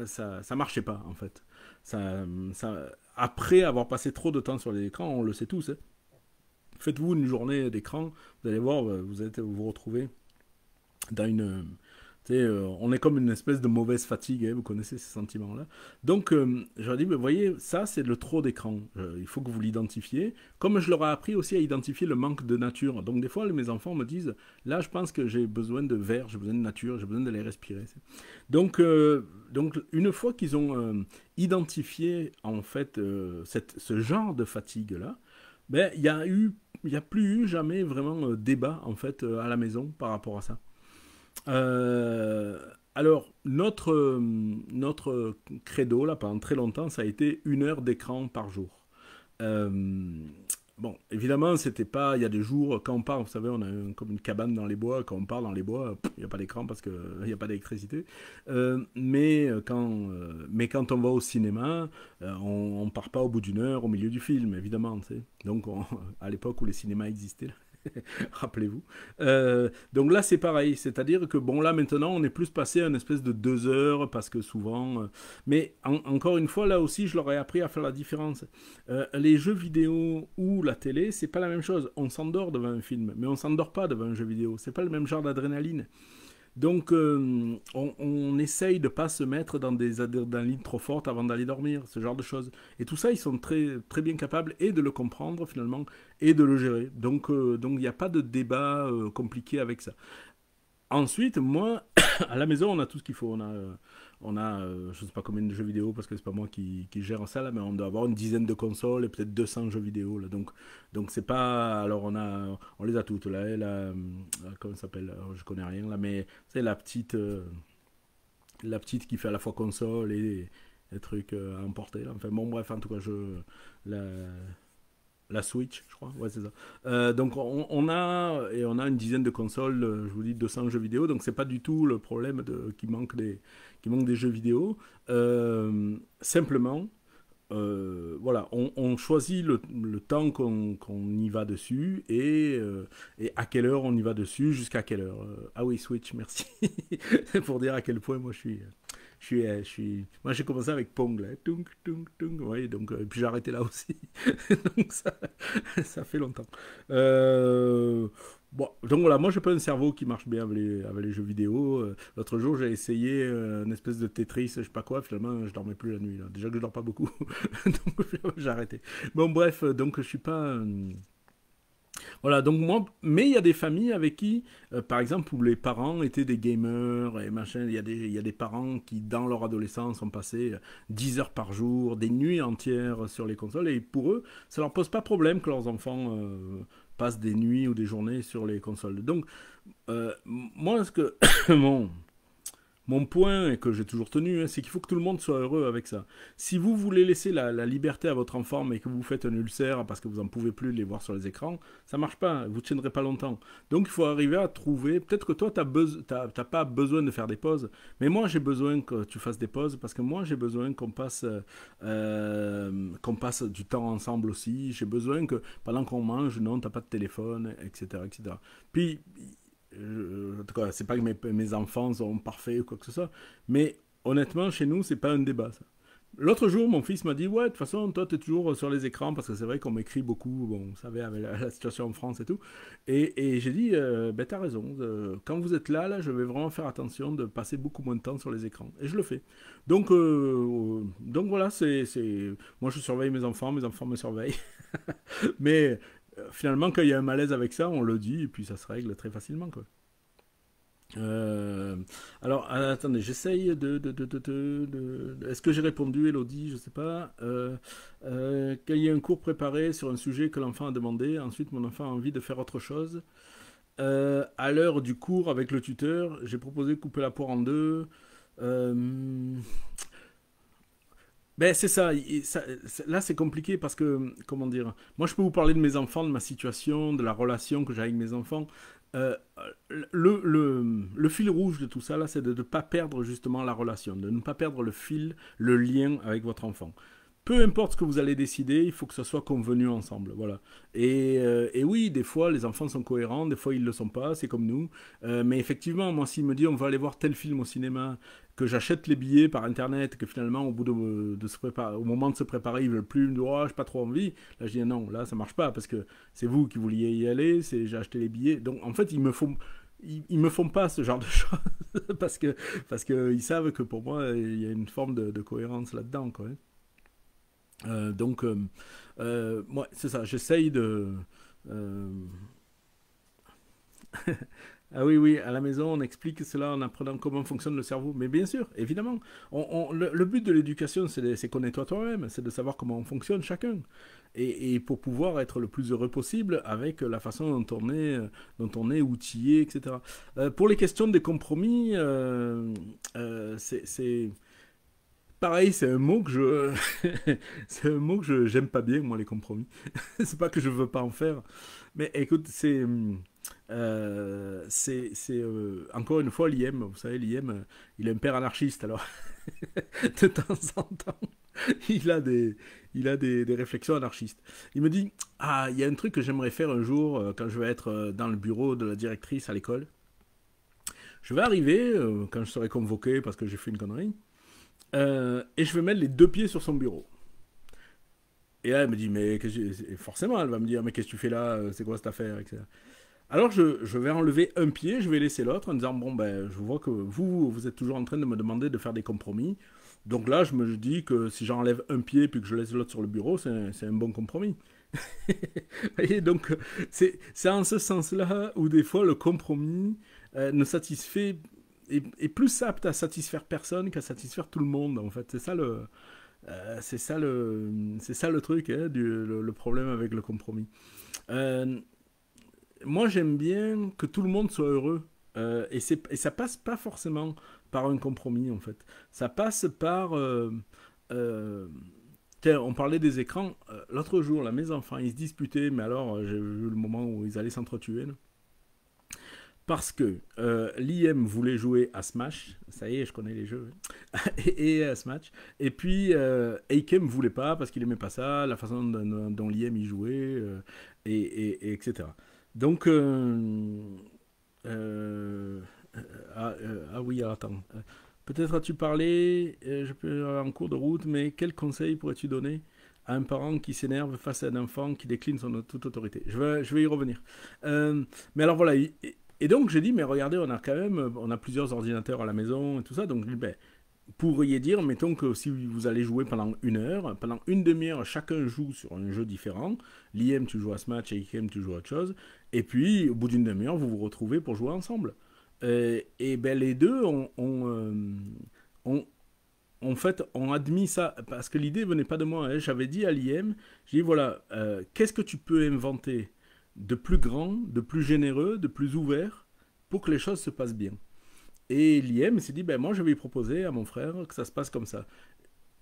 ça marchait pas en fait. Après avoir passé trop de temps sur les écrans, on le sait tous, hein. Faites-vous une journée d'écran, vous allez voir, vous retrouvez dans une. Tu sais, on est comme une espèce de mauvaise fatigue, hein, vous connaissez ces sentiments-là. Donc, je leur dis, vous voyez, ça, c'est le trop d'écran. Il faut que vous l'identifiez. Comme je leur ai appris aussi à identifier le manque de nature. Donc, des fois, mes enfants me disent, là, je pense que j'ai besoin de verre, j'ai besoin de nature, j'ai besoin d'aller respirer. Donc, une fois qu'ils ont identifié, en fait, ce genre de fatigue-là, ben, il y a plus eu jamais vraiment débat, en fait, à la maison par rapport à ça. Alors, notre credo, là, pendant très longtemps, ça a été 1 heure d'écran par jour. Euh, bon, évidemment, c'était pas. Il y a des jours, quand on part, vous savez, on a comme une cabane dans les bois. Quand on part dans les bois, il n'y a pas d'écran parce qu'il n'y a pas d'électricité. Mais quand on va au cinéma, on ne part pas au bout d'1 heure au milieu du film, évidemment. Tu sais. Donc, à l'époque où les cinémas existaient, là, rappelez-vous. Donc là, c'est pareil. C'est-à-dire que, bon, là, maintenant, on est plus passé à une espèce de 2 heures parce que souvent. Mais encore une fois, là aussi, je leur ai appris à faire la différence. Les jeux vidéo ou la télé, c'est pas la même chose. On s'endort devant un film, mais on s'endort pas devant un jeu vidéo. C'est pas le même genre d'adrénaline. Donc, on essaye de ne pas se mettre dans des adrénalines trop fortes avant d'aller dormir, ce genre de choses. Et tout ça, ils sont très, très bien capables et de le comprendre finalement et de le gérer. Donc, il n'y a pas de débat compliqué avec ça. Ensuite, moi, à la maison, on a tout ce qu'il faut. Je sais pas combien de jeux vidéo parce que c'est pas moi qui gère ça là, mais on doit avoir une dizaine de consoles et peut-être 200 jeux vidéo là. Donc c'est pas. Alors on les a toutes là. Comment ça s'appelle? Je connais rien là, mais c'est la petite qui fait à la fois console et des trucs à emporter là. Enfin bon, bref, en tout cas, la, la Switch, je crois. Ouais, c'est ça. Donc on a une dizaine de consoles, je vous dis 200 jeux vidéo, donc c'est pas du tout le problème qui manque des jeux vidéo. Simplement, voilà, on choisit le temps qu'on y va dessus et à quelle heure on y va dessus, jusqu'à quelle heure. Ah oui, Switch, merci. Pour dire à quel point moi moi j'ai commencé avec Pong, là. Tung, tung, tung. Ouais, donc, et puis j'ai arrêté là aussi. Donc ça fait longtemps. Bon, donc voilà, moi j'ai pas un cerveau qui marche bien avec les jeux vidéo. L'autre jour j'ai essayé une espèce de Tetris, je sais pas quoi, finalement je dormais plus la nuit là. Déjà que je dors pas beaucoup, donc j'ai arrêté. Bon bref, donc je suis pas, voilà, donc moi, mais il y a des familles avec qui, par exemple, où les parents étaient des gamers et machin, il y a des parents qui, dans leur adolescence, ont passé 10 heures par jour, des nuits entières sur les consoles, et pour eux, ça leur pose pas problème que leurs enfants passent des nuits ou des journées sur les consoles. Donc, moi, ce que mon point, et que j'ai toujours tenu, hein, c'est qu'il faut que tout le monde soit heureux avec ça. Si vous voulez laisser la liberté à votre enfant, mais que vous faites un ulcère parce que vous n'en pouvez plus de les voir sur les écrans, ça marche pas, vous ne tiendrez pas longtemps. Donc il faut arriver à trouver, peut-être que toi, tu n'as pas besoin de faire des pauses, mais moi j'ai besoin que tu fasses des pauses, parce que moi j'ai besoin qu'on passe du temps ensemble aussi, j'ai besoin que pendant qu'on mange, non, tu n'as pas de téléphone, etc. etc. Puis en tout cas, c'est pas que mes enfants sont parfaits ou quoi que ce soit, mais honnêtement, chez nous, c'est pas un débat, ça. L'autre jour, mon fils m'a dit, ouais, de toute façon, toi, t'es toujours sur les écrans, parce que c'est vrai qu'on m'écrit beaucoup, bon, vous savez, avec la situation en France et tout. Et j'ai dit, ben, t'as raison, quand vous êtes là, je vais vraiment faire attention de passer beaucoup moins de temps sur les écrans. Et je le fais. Donc voilà, moi, je surveille mes enfants me surveillent. Mais finalement, quand il y a un malaise avec ça, on le dit, et puis ça se règle très facilement, quoi. Euh, alors, attendez, j'essaye Est-ce que j'ai répondu, Elodie? Je sais pas. Quand il y a un cours préparé sur un sujet que l'enfant a demandé, ensuite mon enfant a envie de faire autre chose. À l'heure du cours avec le tuteur, j'ai proposé de couper la poire en deux. Euh, Ben c'est ça, là c'est compliqué parce que, comment dire, moi je peux vous parler de mes enfants, de ma situation, de la relation que j'ai avec mes enfants. Euh, le fil rouge de tout ça, là, c'est de ne pas perdre justement la relation, de ne pas perdre le fil, le lien avec votre enfant. Peu importe ce que vous allez décider, il faut que ce soit convenu ensemble. Voilà. Et oui, des fois, les enfants sont cohérents, des fois, ils ne le sont pas, c'est comme nous. Mais effectivement, moi, s'il me dit on va aller voir tel film au cinéma, que j'achète les billets par internet, que finalement, au bout de se préparer, au moment de se préparer, ils veulent plus, ils me disent oh, j'ai pas trop envie. Là, je dis non, là, ça marche pas parce que c'est vous qui vouliez y aller, j'ai acheté les billets. Donc, en fait, ils me font pas ce genre de choses parce que ils savent que pour moi, il y a une forme de cohérence là-dedans, quoi. Donc, moi, c'est ça, j'essaye de. euh, Ah oui, oui, à la maison, on explique cela en apprenant comment fonctionne le cerveau. Mais bien sûr, évidemment, le but de l'éducation, c'est qu'on nettoie toi-même, c'est de savoir comment on fonctionne chacun. Et pour pouvoir être le plus heureux possible avec la façon dont on est outillé, etc. Pour les questions des compromis, c'est pareil, c'est un mot que c'est un mot que j'aime pas bien, moi, les compromis. C'est pas que je veux pas en faire. Mais écoute, encore une fois l'IM. Vous savez, l'IM, il est un père anarchiste, alors de temps en temps, il a des réflexions anarchistes. Il me dit, ah, il y a un truc que j'aimerais faire un jour quand je vais être dans le bureau de la directrice à l'école. Je vais arriver, quand je serai convoqué parce que j'ai fait une connerie, et je vais mettre les deux pieds sur son bureau. Et là, elle me dit, mais forcément, elle va me dire, mais qu'est-ce que tu fais là? C'est quoi cette affaire, etc. Alors, je vais enlever un pied, je vais laisser l'autre en disant, bon, ben, je vois que vous êtes toujours en train de me demander de faire des compromis. Donc là, je me dis que si j'enlève un pied puis que je laisse l'autre sur le bureau, c'est un bon compromis. Vous voyez, donc c'est en ce sens-là où des fois le compromis, ne satisfait est plus apte à satisfaire personne qu'à satisfaire tout le monde. En fait, c'est ça le truc, hein, le problème avec le compromis. Euh, Moi, j'aime bien que tout le monde soit heureux. Et ça passe pas forcément par un compromis, en fait. Ça passe par... euh, tiens, on parlait des écrans. L'autre jour, là, mes enfants, ils se disputaient, mais alors, j'ai vu le moment où ils allaient s'entretuer. Là. Parce que l'IM voulait jouer à Smash, ça y est, je connais les jeux, hein. Et à Smash. Et puis Eikem voulait pas parce qu'il aimait pas ça, la façon dont l'IM y jouait, et etc. Donc, euh, ah oui, alors, attends. Peut-être as-tu parlé, je peux en cours de route, mais quel conseil pourrais-tu donner à un parent qui s'énerve face à un enfant qui décline son toute autorité? Je vais y revenir. Mais alors voilà, et donc j'ai dit, mais regardez, on a plusieurs ordinateurs à la maison et tout ça, donc ben, pourriez dire, mettons que si vous allez jouer pendant 1 heure, pendant une demi-heure, chacun joue sur un jeu différent. L'IM, tu joues à ce match, et IM, tu joues à autre chose. Et puis, au bout d'une demi-heure, vous vous retrouvez pour jouer ensemble. Et ben, les deux ont, en fait, ont admis ça. Parce que l'idée venait pas de moi, hein. J'avais dit à l'IM, j'ai dit, voilà, qu'est-ce que tu peux inventer de plus grand, de plus généreux, de plus ouvert pour que les choses se passent bien. Et l'IM s'est dit, ben moi je vais lui proposer à mon frère que ça se passe comme ça.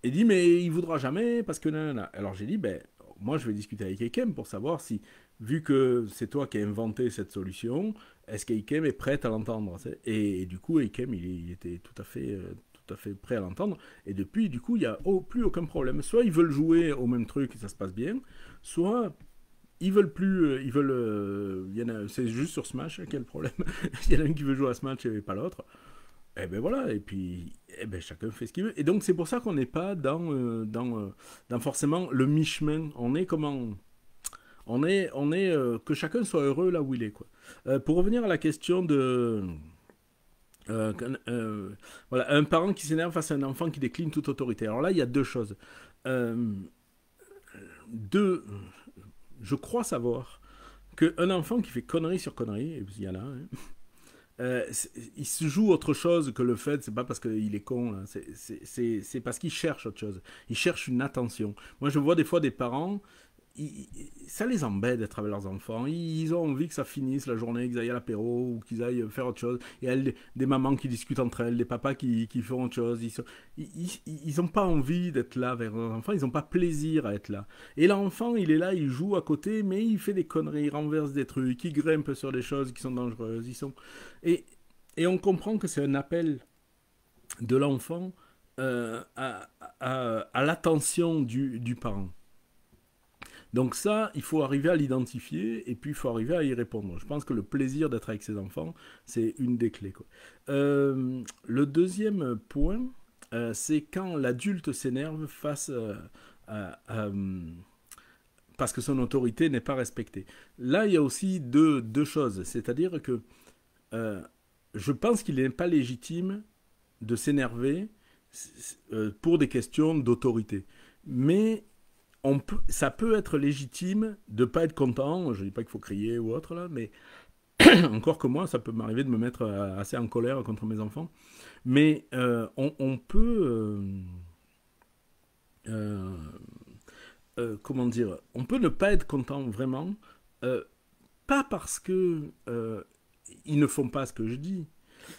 Il dit, mais il voudra jamais parce que nanana. Alors j'ai dit, ben moi je vais discuter avec Eikem pour savoir si, vu que c'est toi qui as inventé cette solution, est-ce qu'Eikem est prêt à l'entendre. Et du coup, Eikem, il était tout à fait prêt à l'entendre. Et depuis, du coup, il n'y a plus aucun problème. Soit ils veulent jouer au même truc et ça se passe bien, soit ils veulent plus, c'est juste sur Smash, hein, quel problème. Il y en a un qui veut jouer à Smash et pas l'autre. Et ben voilà, et puis chacun fait ce qu'il veut. Et donc c'est pour ça qu'on n'est pas dans forcément le mi-chemin. On est comment que chacun soit heureux là où il est, quoi. Pour revenir à la question de euh, euh, voilà, un parent qui s'énerve face à un enfant qui décline toute autorité. Alors là, il y a deux choses. Euh, deux, je crois savoir qu'un enfant qui fait connerie sur connerie, et il y en a, hein, il se joue autre chose que le fait, c'est pas parce qu'il est con, là, c'est parce qu'il cherche autre chose. Il cherche une attention. Moi, je vois des fois des parents, ça les embête d'être avec leurs enfants. Ils ont envie que ça finisse la journée, qu'ils aillent à l'apéro ou qu'ils aillent faire autre chose. Et elles, des mamans qui discutent entre elles, des papas qui font autre chose. Ils ont pas envie d'être là avec leurs enfants, ils ont pas plaisir à être là. Et l'enfant, il est là, il joue à côté, mais il fait des conneries, il renverse des trucs, il grimpe sur des choses qui sont dangereuses. Et, et on comprend que c'est un appel de l'enfant à l'attention du parent. Donc ça, il faut arriver à l'identifier et puis il faut arriver à y répondre. Je pense que le plaisir d'être avec ses enfants, c'est une des clés, quoi. Le deuxième point, c'est quand l'adulte s'énerve face à, parce que son autorité n'est pas respectée. Là, il y a aussi deux choses. C'est-à-dire que euh, je pense qu'il n'est pas légitime de s'énerver pour des questions d'autorité. Mais ça peut être légitime de ne pas être content. Je ne dis pas qu'il faut crier ou autre, là, mais encore que moi, ça peut m'arriver de me mettre assez en colère contre mes enfants. Mais on peut... euh, comment dire, on peut ne pas être content vraiment, euh, pas parce que ils ne font pas ce que je dis,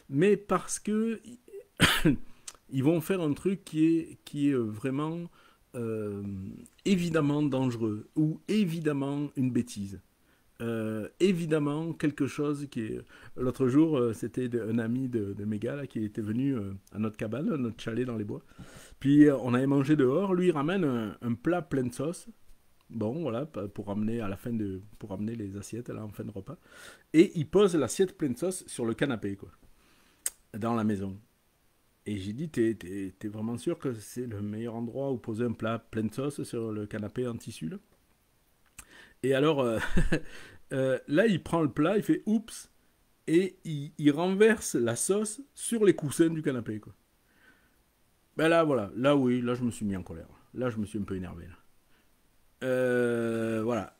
mais parce que ils vont faire un truc qui est vraiment euh, évidemment dangereux ou évidemment une bêtise. Évidemment quelque chose qui est... L'autre jour, c'était un ami de Méga là, qui était venu à notre cabane, à notre chalet dans les bois. Puis on avait mangé dehors. Lui, il ramène un plat plein de sauce. Bon, voilà, pour ramener pour ramener les assiettes là en fin de repas. Et il pose l'assiette pleine de sauce sur le canapé, quoi, dans la maison. Et j'ai dit, t'es vraiment sûr que c'est le meilleur endroit où poser un plat plein de sauce sur le canapé en tissu, là? Et alors, là, il prend le plat, il fait oups, et il renverse la sauce sur les coussins du canapé, quoi. Ben là, voilà, là oui, là je me suis mis en colère. Là, je me suis un peu énervé, là. Voilà.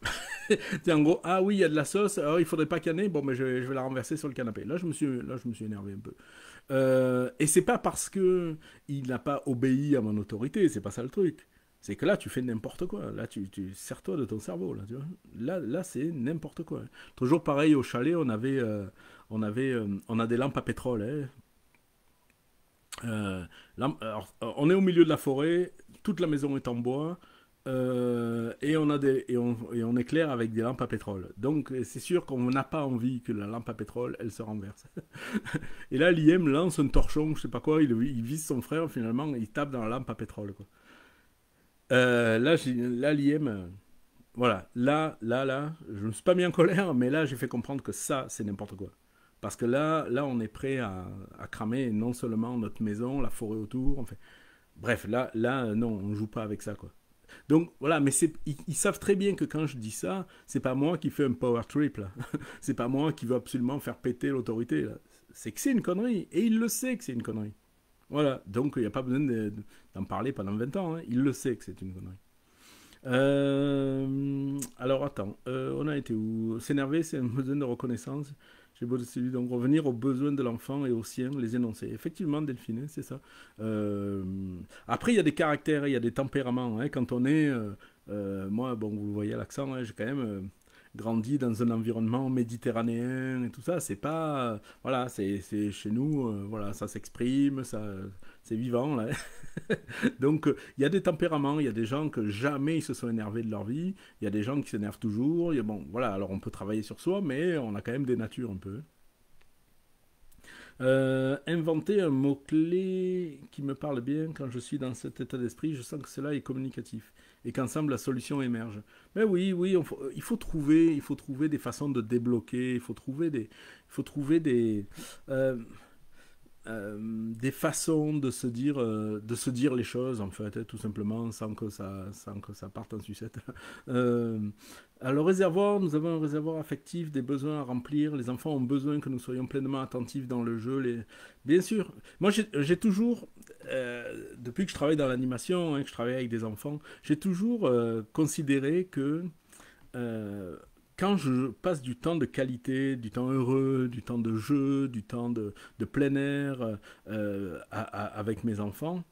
C'est en gros, ah oui, il y a de la sauce, alors il faudrait pas qu'il y en ait, bon, mais je vais la renverser sur le canapé. Là, je me suis énervé un peu. Et c'est pas parce que il n'a pas obéi à mon autorité, c'est pas ça le truc. C'est que là, tu fais n'importe quoi. Là, sers-toi de ton cerveau. Là, tu vois. Là c'est n'importe quoi. Toujours pareil au chalet, on a des lampes à pétrole. Hein. Alors, on est au milieu de la forêt, toute la maison est en bois, et on éclaire avec des lampes à pétrole. Donc c'est sûr qu'on n'a pas envie que la lampe à pétrole, elle se renverse. Et là, l'IM lance un torchon, je sais pas quoi, il vise son frère, finalement, il tape dans la lampe à pétrole. Quoi. Là, l'IM, voilà, là, je me suis pas mis en colère, mais là, j'ai fait comprendre que ça, c'est n'importe quoi. Parce que là, on est prêt à cramer non seulement notre maison, la forêt autour, enfin, bref, non, on joue pas avec ça, quoi. Donc voilà, mais ils savent très bien que quand je dis ça, c'est pas moi qui fais un power trip là. C'est pas moi qui veux absolument faire péter l'autorité là. C'est que c'est une connerie. Et il le sait que c'est une connerie. Voilà, donc il n'y a pas besoin d'en parler pendant 20 ans. Hein. Il le sait que c'est une connerie. Alors attends, on a été où? S'énerver, c'est un besoin de reconnaissance. J'ai beau celui donc revenir aux besoins de l'enfant et aux siens, les énoncer. Effectivement, Delphine, c'est ça. Euh, Après, il y a des caractères, il y a des tempéraments. Hein. Quand on est, moi, bon, vous voyez l'accent, hein, j'ai quand même grandi dans un environnement méditerranéen et tout ça. C'est pas, voilà, c'est chez nous, voilà, ça s'exprime, ça, c'est vivant là. Donc, il y a des tempéraments, il y a des gens que jamais ils se sont énervés de leur vie, il y a des gens qui s'énervent toujours. Bon, voilà, alors on peut travailler sur soi, mais on a quand même des natures un peu. Inventer un mot-clé qui me parle bien quand je suis dans cet état d'esprit, je sens que cela est communicatif et qu'ensemble la solution émerge. Mais oui, oui, il faut trouver des façons de débloquer, il faut trouver des façons de se dire les choses en fait, hein, tout simplement, sans que ça parte en sucette. Euh, Alors, réservoir, nous avons un réservoir affectif, des besoins à remplir. Les enfants ont besoin que nous soyons pleinement attentifs dans le jeu. Bien sûr, moi j'ai toujours, depuis que je travaille dans l'animation, hein, que je travaille avec des enfants, j'ai toujours considéré que euh, quand je passe du temps de qualité, du temps heureux, du temps de jeu, du temps de plein air avec mes enfants,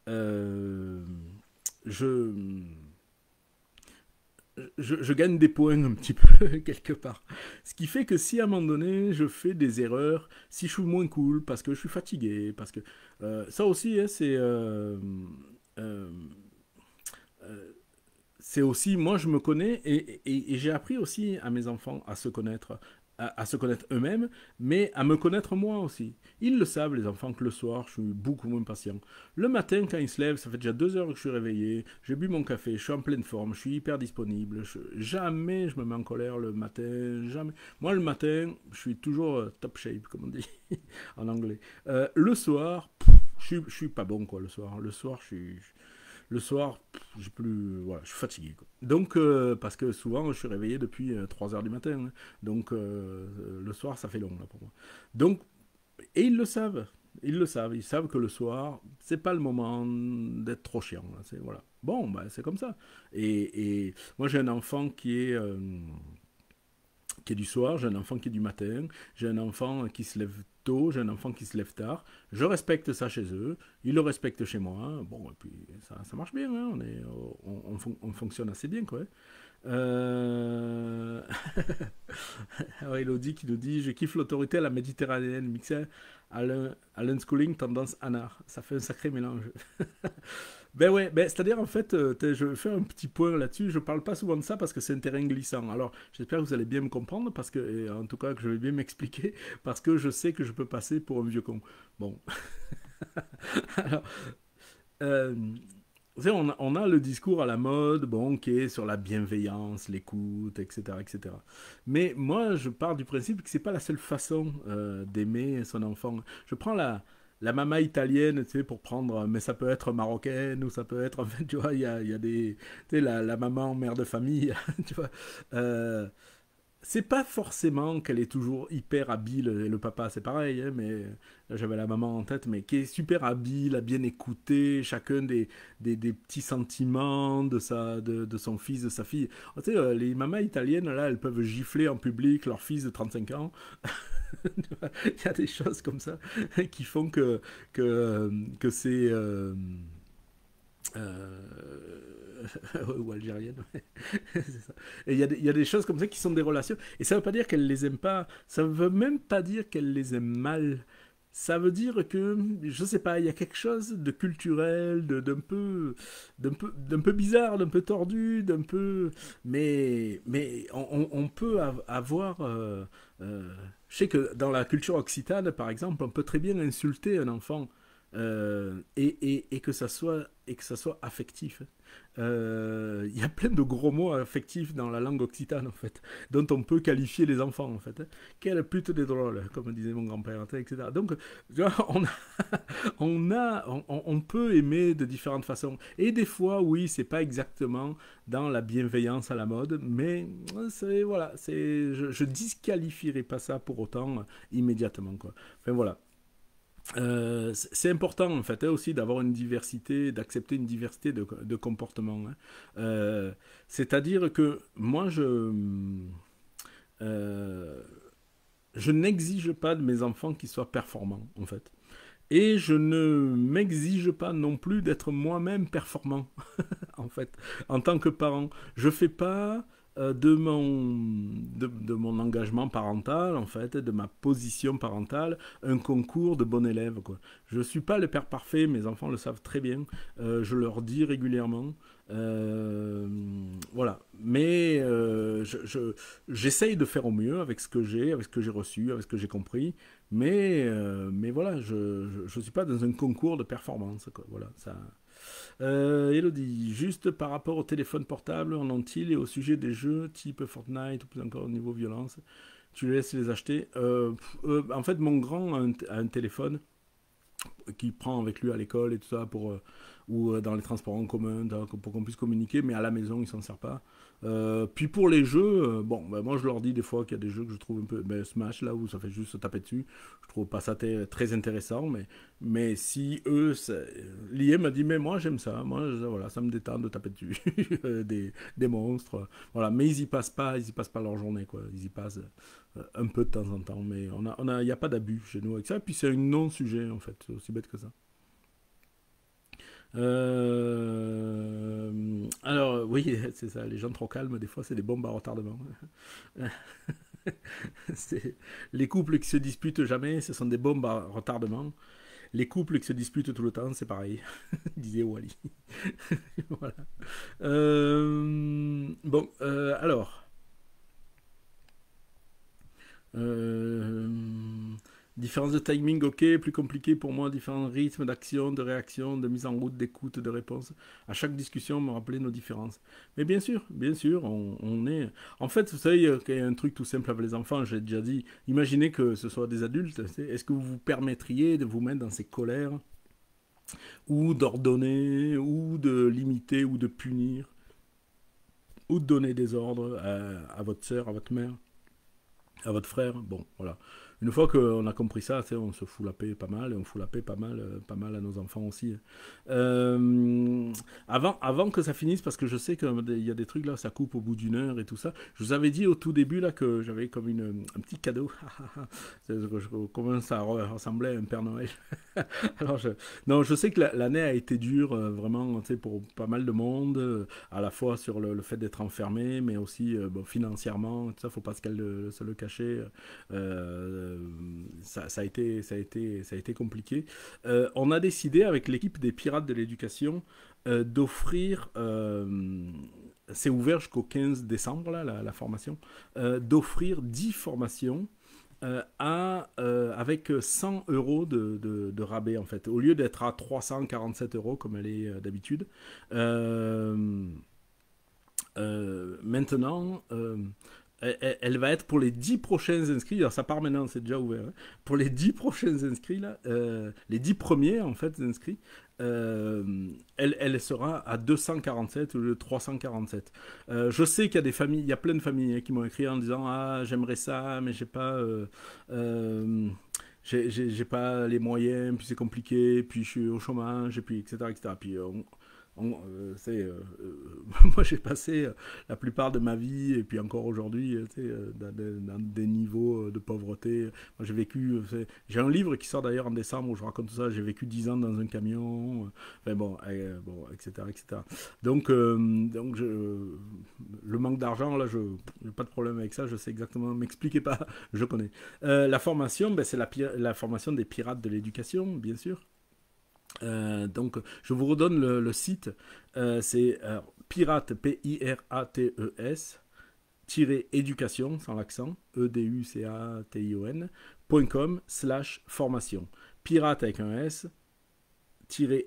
euh, je, je gagne des points un petit peu quelque part. Ce qui fait que si à un moment donné je fais des erreurs, si je suis moins cool parce que je suis fatigué, parce que ça aussi, hein, euh, euh, c'est aussi, moi je me connais et j'ai appris aussi à mes enfants à se connaître, à se connaître eux-mêmes, mais à me connaître moi aussi. Ils le savent, les enfants, que le soir, je suis beaucoup moins patient. Le matin, quand ils se lèvent, ça fait déjà 2 heures que je suis réveillé, j'ai bu mon café, je suis en pleine forme, je suis hyper disponible. Jamais je me mets en colère le matin, jamais. Moi, le matin, je suis toujours top shape, comme on dit en anglais. Le soir, je suis pas bon, quoi, le soir. Le soir, j'ai plus, voilà, je suis fatigué. Quoi. Donc, parce que souvent, je suis réveillé depuis 3 heures du matin. Hein. Donc, le soir, ça fait long là, pour moi. Donc, et ils le savent. Ils le savent. Ils savent que le soir, c'est pas le moment d'être trop chiant. Là. Voilà. Bon, bah, c'est comme ça. Et moi, j'ai un enfant qui est du soir, j'ai un enfant qui est du matin, j'ai un enfant qui se lève tôt, j'ai un enfant qui se lève tard. Je respecte ça chez eux, ils le respectent chez moi. Bon, et puis ça marche bien, hein, on fonctionne assez bien, quoi. Euh... Alors, Elodie qui nous dit: Je kiffe l'autorité à la méditerranéenne mixée à l'unschooling tendance anard. Ça fait un sacré mélange. Ben ouais, ben, c'est-à-dire en fait, je vais faire un petit point là-dessus. Je parle pas souvent de ça parce que c'est un terrain glissant. Alors, j'espère que vous allez bien me comprendre, parce que, et en tout cas, que je vais bien m'expliquer, parce que je sais que je peux passer pour un vieux con. Bon. Alors, euh, vous savez, on a le discours à la mode, bon, qui est sur la bienveillance, l'écoute, etc., etc. Mais moi, je pars du principe que c'est pas la seule façon d'aimer son enfant. Je prends la mama italienne, tu sais, pour prendre, mais ça peut être marocaine ou ça peut être, en fait, tu vois, il y a des, tu sais, la maman mère de famille, tu vois. Euh, c'est pas forcément qu'elle est toujours hyper habile, et le papa c'est pareil, hein, mais là j'avais la maman en tête, mais qui est super habile à bien écouter chacun des petits sentiments de son fils, de sa fille. Tu sais, les mamans italiennes, là, elles peuvent gifler en public leur fils de 35 ans. Il y a des choses comme ça qui font que c'est... ou algérienne, ouais. C'est ça. Et il y a des choses comme ça qui sont des relations. Et ça veut pas dire qu'elle les aime pas. Ça veut même pas dire qu'elle les aime mal. Ça veut dire que, je sais pas, il y a quelque chose de culturel, d'un peu bizarre, d'un peu tordu, d'un peu, mais on peut avoir, euh, je sais que dans la culture occitane, par exemple, on peut très bien insulter un enfant et que ça soit affectif. Il y a plein de gros mots affectifs dans la langue occitane, en fait, dont on peut qualifier les enfants, en fait. Quelle pute des drôles, comme disait mon grand-père, etc. Donc, tu vois, on peut aimer de différentes façons. Et des fois, oui, c'est pas exactement dans la bienveillance à la mode, mais voilà, je disqualifierai pas ça pour autant immédiatement, quoi. Enfin, voilà. C'est important en fait, hein, aussi d'avoir une diversité, d'accepter une diversité de comportements, hein. C'est-à-dire que moi euh, je n'exige pas de mes enfants qu'ils soient performants en fait. Et je ne m'exige pas non plus d'être moi-même performant en fait, en tant que parent. Je fais pas de mon engagement parental, en fait, de ma position parentale, un concours de bon élève, quoi. Je ne suis pas le père parfait, mes enfants le savent très bien, je leur dis régulièrement. Euh, voilà. Mais j'essaye de faire au mieux avec ce que j'ai, avec ce que j'ai reçu, avec ce que j'ai compris. Mais voilà, je suis pas dans un concours de performance, quoi. Voilà, ça, Elodie, juste par rapport au téléphone portable en entier et au sujet des jeux type Fortnite ou plus encore au niveau violence, tu laisses les acheter. En fait, mon grand a un téléphone qu'il prend avec lui à l'école et tout ça ou dans les transports en commun pour qu'on puisse communiquer, mais à la maison il s'en sert pas. Puis pour les jeux, bon, ben, moi je leur dis des fois qu'il y a des jeux que je trouve un peu, ben, Smash là où ça fait juste se taper dessus, je trouve pas ça très intéressant, mais si eux, l'IA m'a dit mais moi j'aime ça, moi voilà, ça me détend de taper dessus des monstres, voilà, mais ils y passent pas leur journée quoi, ils y passent un peu de temps en temps, mais il y a pas d'abus chez nous avec ça, puis c'est un non-sujet en fait, c'est aussi bête que ça. Alors, oui, c'est ça, les gens trop calmes, des fois, c'est des bombes à retardement. C'est- les couples qui se disputent jamais, ce sont des bombes à retardement. Les couples qui se disputent tout le temps, c'est pareil, disait Wally. Voilà. Bon, alors. Euh, Différence de timing, ok, plus compliqué pour moi, différents rythmes d'action, de réaction, de mise en route, d'écoute, de réponse. À chaque discussion, me rappeler nos différences. Mais bien sûr, on est... En fait, vous savez, il y a un truc tout simple avec les enfants, j'ai déjà dit, imaginez que ce soit des adultes, est-ce que vous vous permettriez de vous mettre dans ces colères, ou d'ordonner, ou de limiter, ou de punir, ou de donner des ordres à votre soeur, à votre mère, à votre frère? Bon, voilà. Une fois qu'on a compris ça, on se fout la paix pas mal, et on fout la paix pas mal à nos enfants aussi. Euh, avant que ça finisse, parce que je sais qu'il y a des trucs là, ça coupe au bout d'une heure et tout ça. Je vous avais dit au tout début là que j'avais comme un petit cadeau. Je commence à ressembler à un Père Noël. Alors non, je sais que l'année a été dure, vraiment, pour pas mal de monde, à la fois sur le fait d'être enfermé, mais aussi bon, financièrement, tout ça, faut pas se le cacher. Ça a été compliqué. On a décidé avec l'équipe des Pirates de l'éducation d'offrir, c'est ouvert jusqu'au 15 décembre, là, la formation, d'offrir 10 formations avec 100 euros de rabais en fait. Au lieu d'être à 347 euros comme elle est d'habitude. Euh, Maintenant, elle va être pour les 10 prochains inscrits. Alors ça part maintenant, c'est déjà ouvert. Hein. Pour les 10 prochains inscrits, là, les 10 premiers en fait inscrits, elle sera à 247 ou 347. Je sais qu'il y a des familles, il y a plein de familles hein, qui m'ont écrit en disant ah j'aimerais ça, mais j'ai pas. J'ai pas les moyens, puis c'est compliqué, puis je suis au chômage, et puis etc. etc. Puis moi j'ai passé la plupart de ma vie et puis encore aujourd'hui dans des niveaux de pauvreté. Moi j'ai vécu, j'ai un livre qui sort d'ailleurs en décembre où je raconte tout ça. J'ai vécu 10 ans dans un camion, enfin bon, etc., etc. Donc le manque d'argent là, je n'ai pas de problème avec ça. Je sais exactement. M'expliquez pas, je connais. La formation, ben, c'est la formation des pirates de l'éducation, bien sûr. Donc, je vous redonne le site. C'est pirate, P-I-R-A-T-E-S, éducation, sans l'accent, education.com/formation. Pirate avec un S,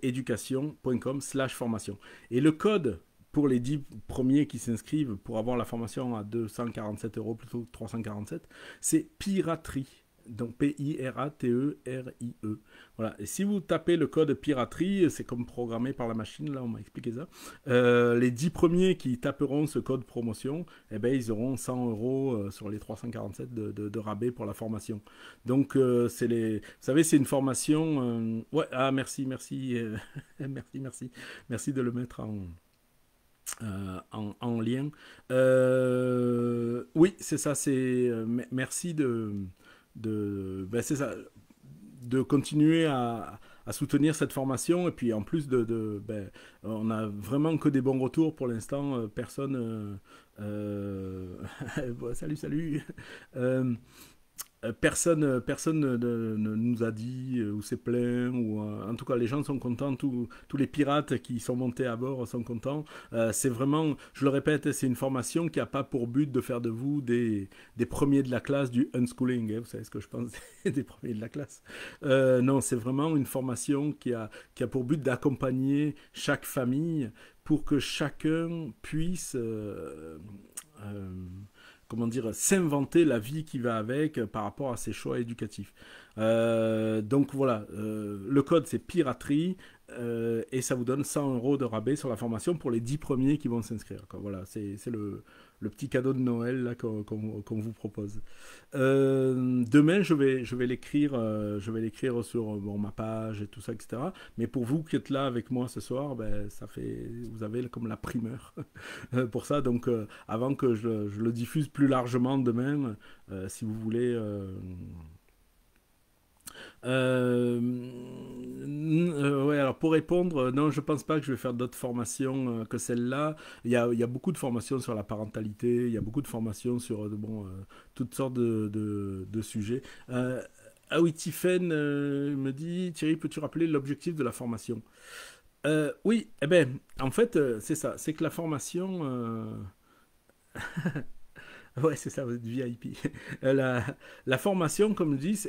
éducation.com/formation. Et le code pour les 10 premiers qui s'inscrivent pour avoir la formation à 247 € plutôt que 347, c'est piraterie. Donc P-I-R-A-T-E-R-I-E. Voilà. Et si vous tapez le code piraterie, c'est comme programmé par la machine, là on m'a expliqué ça. Les 10 premiers qui taperont ce code promotion, eh ben, ils auront 100 € sur les 347 de rabais pour la formation. Donc c'est les. Vous savez, c'est une formation. Ouais, ah merci, merci, merci de le mettre en lien. Oui, c'est ça, c'est. Merci ben c'est ça, de continuer à soutenir cette formation et puis en plus ben, on a vraiment que des bons retours pour l'instant, personne salut personne ne nous a dit ou s'est plaint, ou en tout cas les gens sont contents, tous les pirates qui sont montés à bord sont contents. C'est vraiment, je le répète, c'est une formation qui n'a pas pour but de faire de vous des premiers de la classe du unschooling, hein, vous savez ce que je pense des premiers de la classe. Non, c'est vraiment une formation qui a pour but d'accompagner chaque famille pour que chacun puisse comment dire, s'inventer la vie qui va avec par rapport à ses choix éducatifs. Donc voilà, le code c'est piraterie et ça vous donne 100 € de rabais sur la formation pour les 10 premiers qui vont s'inscrire. Voilà, c'est le petit cadeau de Noël là qu'on vous propose. Demain, je vais l'écrire sur ma page et tout ça, etc. Mais pour vous qui êtes là avec moi ce soir, ben, vous avez comme la primeur pour ça. Donc, avant que je le diffuse plus largement demain, si vous voulez. Ouais, alors pour répondre, non, je pense pas que je vais faire d'autres formations que celle-là. Il y a beaucoup de formations sur la parentalité, il y a beaucoup de formations sur toutes sortes de sujets. Ah oui, Tiffen me dit, Thierry, peux-tu rappeler l'objectif de la formation? Oui, eh ben, en fait, c'est ça, c'est que la formation. Ouais, c'est ça, vous êtes VIP. La formation, comme je dis,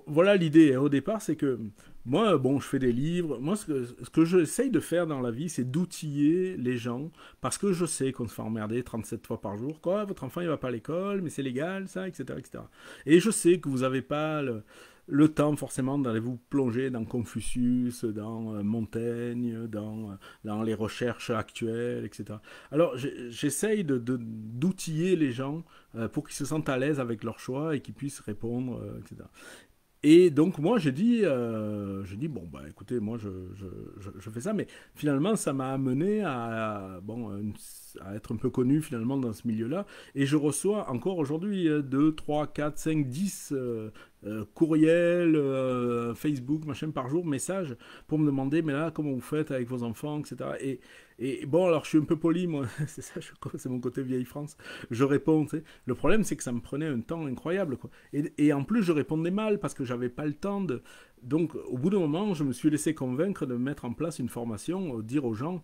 voilà l'idée au départ, c'est que moi, bon, je fais des livres. Moi, ce que j'essaye de faire dans la vie, c'est d'outiller les gens, parce que je sais qu'on se fait emmerder 37 fois par jour. Quoi, votre enfant, il va pas à l'école, mais c'est légal, ça, etc., etc. Et je sais que vous n'avez pas le temps forcément d'aller vous plonger dans Confucius, dans Montaigne, dans les recherches actuelles, etc. Alors j'essaye d'outiller les gens pour qu'ils se sentent à l'aise avec leur choix et qu'ils puissent répondre, etc. Et donc moi j'ai dit, bon bah écoutez, moi je fais ça, mais finalement ça m'a amené à être un peu connu finalement dans ce milieu-là, et je reçois encore aujourd'hui 2, 3, 4, 5, 10 courriels, Facebook, machin par jour, messages pour me demander mais là comment vous faites avec vos enfants, etc. Et bon, alors je suis un peu poli, moi, c'est ça, c'est mon côté vieille France, je réponds, tu sais. Le problème, c'est que ça me prenait un temps incroyable, quoi. Et en plus, je répondais mal parce que j'avais pas le temps de. Donc, au bout d'un moment, je me suis laissé convaincre de mettre en place une formation, dire aux gens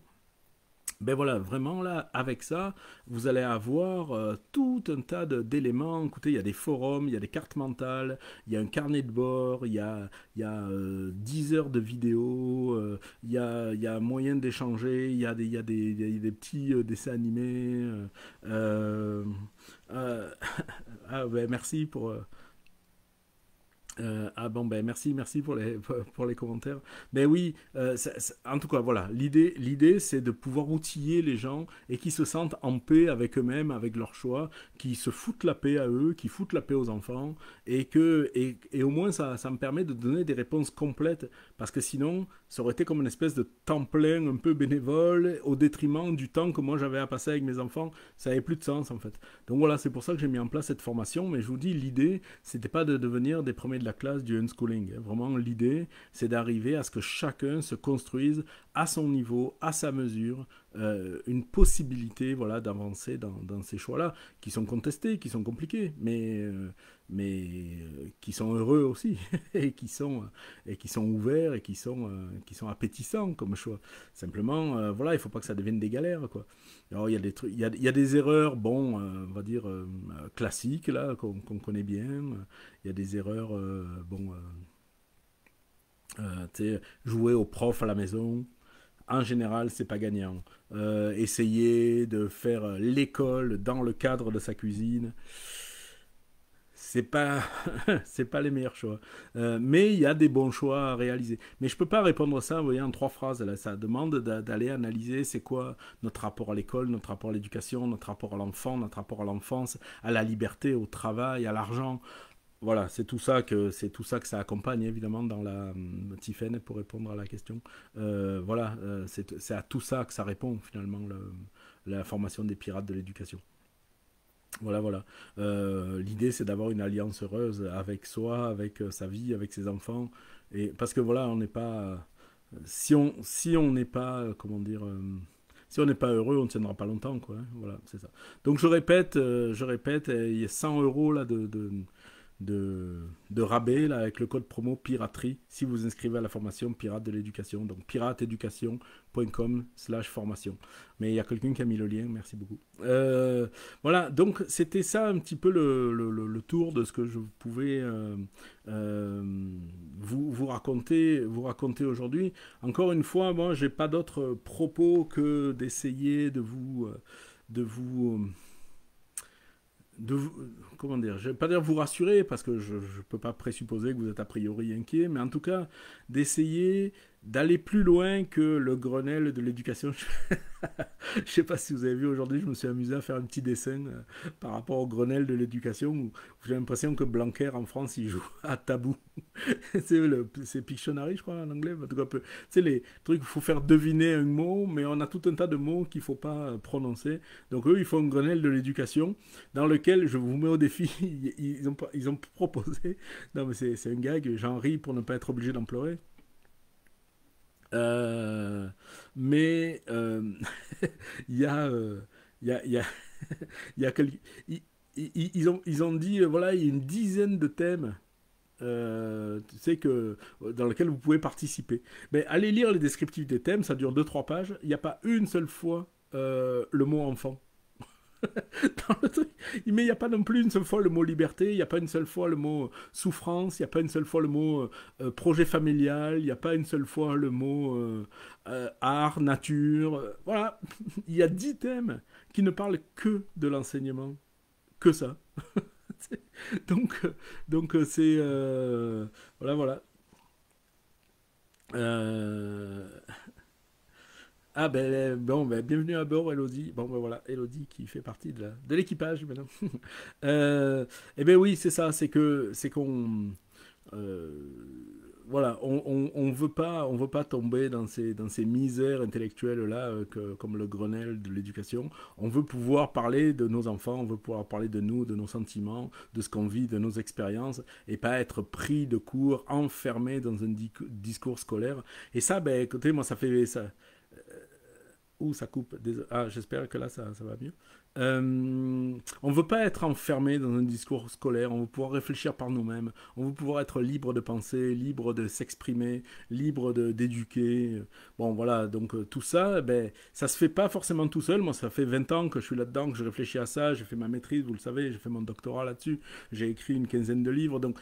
Ben voilà, vraiment là, avec ça, vous allez avoir tout un tas d'éléments. Écoutez, il y a des forums, il y a des cartes mentales, il y a un carnet de bord, il y a 10 heures de vidéos, il y a moyen d'échanger, il y a des petits dessins animés. Euh, euh, ah, ben, merci pour, ah bon ben merci pour les commentaires. Ben oui, en tout cas voilà, l'idée c'est de pouvoir outiller les gens et qui se sentent en paix avec eux-mêmes, avec leurs choix, qui se foutent la paix à eux, qui foutent la paix aux enfants et au moins ça me permet de donner des réponses complètes parce que sinon ça aurait été comme une espèce de temps plein un peu bénévole au détriment du temps que moi j'avais à passer avec mes enfants. Ça n'avait plus de sens en fait. Donc voilà, c'est pour ça que j'ai mis en place cette formation. Mais je vous dis, l'idée c'était pas de devenir des premiers de la classe du unschooling. Vraiment, l'idée, c'est d'arriver à ce que chacun se construise à son niveau, à sa mesure, une possibilité voilà, d'avancer dans ces choix-là, qui sont contestés, qui sont compliqués, mais qui sont heureux aussi, et qui sont ouverts, et qui sont appétissants comme choix. Simplement, voilà, il ne faut pas que ça devienne des galères, quoi. Alors, il y a des trucs, il y a des erreurs, bon, on va dire, classiques, là, qu'on connaît bien. Il y a des erreurs, bon, tu sais, jouer au prof à la maison, en général, c'est pas gagnant. Essayer de faire l'école dans le cadre de sa cuisine, c'est pas, c'est pas les meilleurs choix. Mais il y a des bons choix à réaliser. Mais je peux pas répondre à ça, vous voyez, en trois phrases. Là. Ça demande d'aller analyser c'est quoi notre rapport à l'école, notre rapport à l'éducation, notre rapport à l'enfant, notre rapport à l'enfance, à la liberté, au travail, à l'argent. Voilà, c'est tout ça que ça accompagne évidemment dans la Tiffen pour répondre à la question. Voilà, c'est à tout ça que ça répond finalement la formation des pirates de l'éducation. Voilà, voilà. L'idée c'est d'avoir une alliance heureuse avec soi, avec sa vie, avec ses enfants. Et parce que voilà, on n'est pas si on n'est pas comment dire si on n'est pas heureux, on ne tiendra pas longtemps, quoi. Hein. Voilà, c'est ça. Donc je répète, il y a 100 euros là de rabais là, avec le code promo piraterie si vous inscrivez à la formation pirate de l'éducation. Donc pirateeducation.com/formation. Mais il y a quelqu'un qui a mis le lien, merci beaucoup. Voilà, donc c'était ça un petit peu le tour de ce que je pouvais vous raconter aujourd'hui. Encore une fois, moi, j'ai pas d'autre propos que d'essayer de vous de comment dire, je vais pas dire vous rassurer parce que je ne peux pas présupposer que vous êtes a priori inquiet, mais en tout cas d'essayer d'aller plus loin que le Grenelle de l'éducation. Je sais pas si vous avez vu aujourd'hui, je me suis amusé à faire un petit dessin par rapport au Grenelle de l'éducation où j'ai l'impression que Blanquer en France il joue à tabou. C'est Pictionary, je crois, en anglais. En tout cas, c'est les trucs où il faut faire deviner un mot, mais on a tout un tas de mots qu'il ne faut pas prononcer. Donc, eux, ils font un Grenelle de l'éducation dans lequel je vous mets au défi. Ils ont proposé. Non, mais c'est un gag, j'en ris pour ne pas être obligé d'en pleurer. Euh, mais il y a. Il y a il y a quel- ils ont dit, voilà, il y a une dizaine de thèmes tu sais que dans lequel vous pouvez participer. Mais allez lire les descriptifs des thèmes, ça dure deux trois pages. Il n'y a pas une seule fois le mot enfant. Dans le truc. Mais il n'y a pas non plus une seule fois le mot liberté, il n'y a pas une seule fois le mot souffrance, il n'y a pas une seule fois le mot projet familial, il n'y a pas une seule fois le mot art, nature. Voilà, il y a 10 thèmes qui ne parlent que de l'enseignement, que ça. donc, c'est voilà, voilà. Euh, Ah ben bon, ben, bienvenue à bord, Elodie. Bon ben voilà, Elodie qui fait partie de l'équipage maintenant. Eh ben oui, c'est ça, c'est qu'on euh, voilà, on veut pas tomber dans ces misères intellectuelles là, comme le Grenelle de l'éducation. On veut pouvoir parler de nos enfants, on veut pouvoir parler de nous, de nos sentiments, de ce qu'on vit, de nos expériences, et pas être pris de court, enfermé dans un discours scolaire. Et ça, ben écoutez, moi ça fait ça. Ouh, ça coupe. Ah, j'espère que là, ça va mieux. On ne veut pas être enfermé dans un discours scolaire, on veut pouvoir réfléchir par nous-mêmes, on veut pouvoir être libre de penser, libre de s'exprimer, libre d'éduquer. Bon, voilà, donc tout ça, ben, ça se fait pas forcément tout seul. Moi, ça fait 20 ans que je suis là-dedans, que je réfléchis à ça, j'ai fait ma maîtrise, vous le savez, j'ai fait mon doctorat là-dessus, j'ai écrit une quinzaine de livres, donc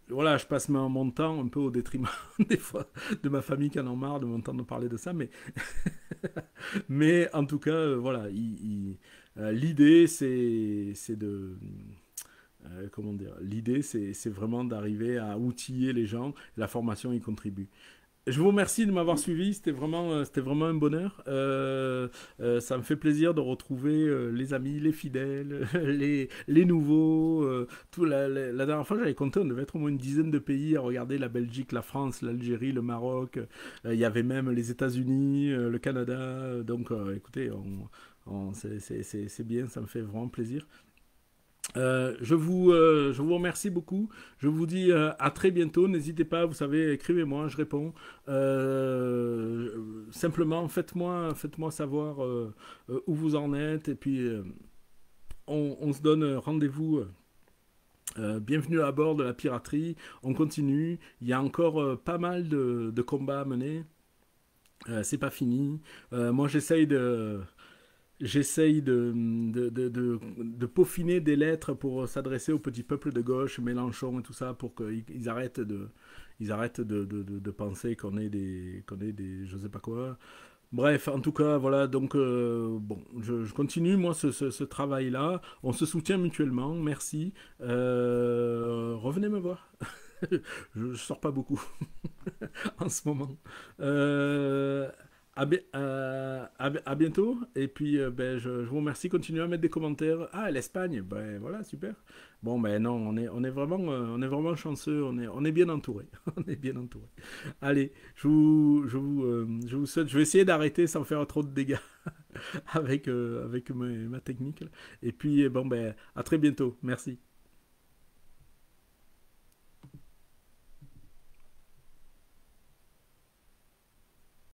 voilà, je passe mon temps un peu au détriment des fois de ma famille qui en ont marre de m'entendre parler de ça, mais en tout cas, voilà, l'idée, c'est de... comment dire? L'idée, c'est vraiment d'arriver à outiller les gens. La formation y contribue. Je vous remercie de m'avoir suivi, c'était vraiment un bonheur. Ça me fait plaisir de retrouver les amis, les fidèles, les nouveaux. La dernière fois, j'avais compté, on devait être au moins une dizaine de pays à regarder la Belgique, la France, l'Algérie, le Maroc. Il y avait même les États-Unis, le Canada. Donc, écoutez, c'est bien, ça me fait vraiment plaisir. Je vous remercie beaucoup. Je vous dis à très bientôt. N'hésitez pas, vous savez, écrivez-moi, je réponds. Simplement, faites-moi savoir où vous en êtes. Et puis, on se donne rendez-vous. Bienvenue à bord de la piraterie. On continue. Il y a encore pas mal de combats à mener. C'est pas fini. Moi, j'essaye de peaufiner des lettres pour s'adresser au petit peuple de gauche, Mélenchon et tout ça, pour qu'ils arrêtent de penser qu'on est des je sais pas quoi. Bref, en tout cas, voilà, donc bon, je continue moi ce travail-là. On se soutient mutuellement, merci. Revenez me voir. Je sors pas beaucoup en ce moment. Euh, à bientôt. Et puis, ben, je vous remercie. Continuez à mettre des commentaires. Ah, l'Espagne. Ben voilà, super. Bon, ben non, on est vraiment chanceux. On est bien entouré. On est bien entouré. Allez, je vous souhaite. Je vais essayer d'arrêter sans faire trop de dégâts avec ma technique. Et puis, bon, ben, à très bientôt. Merci.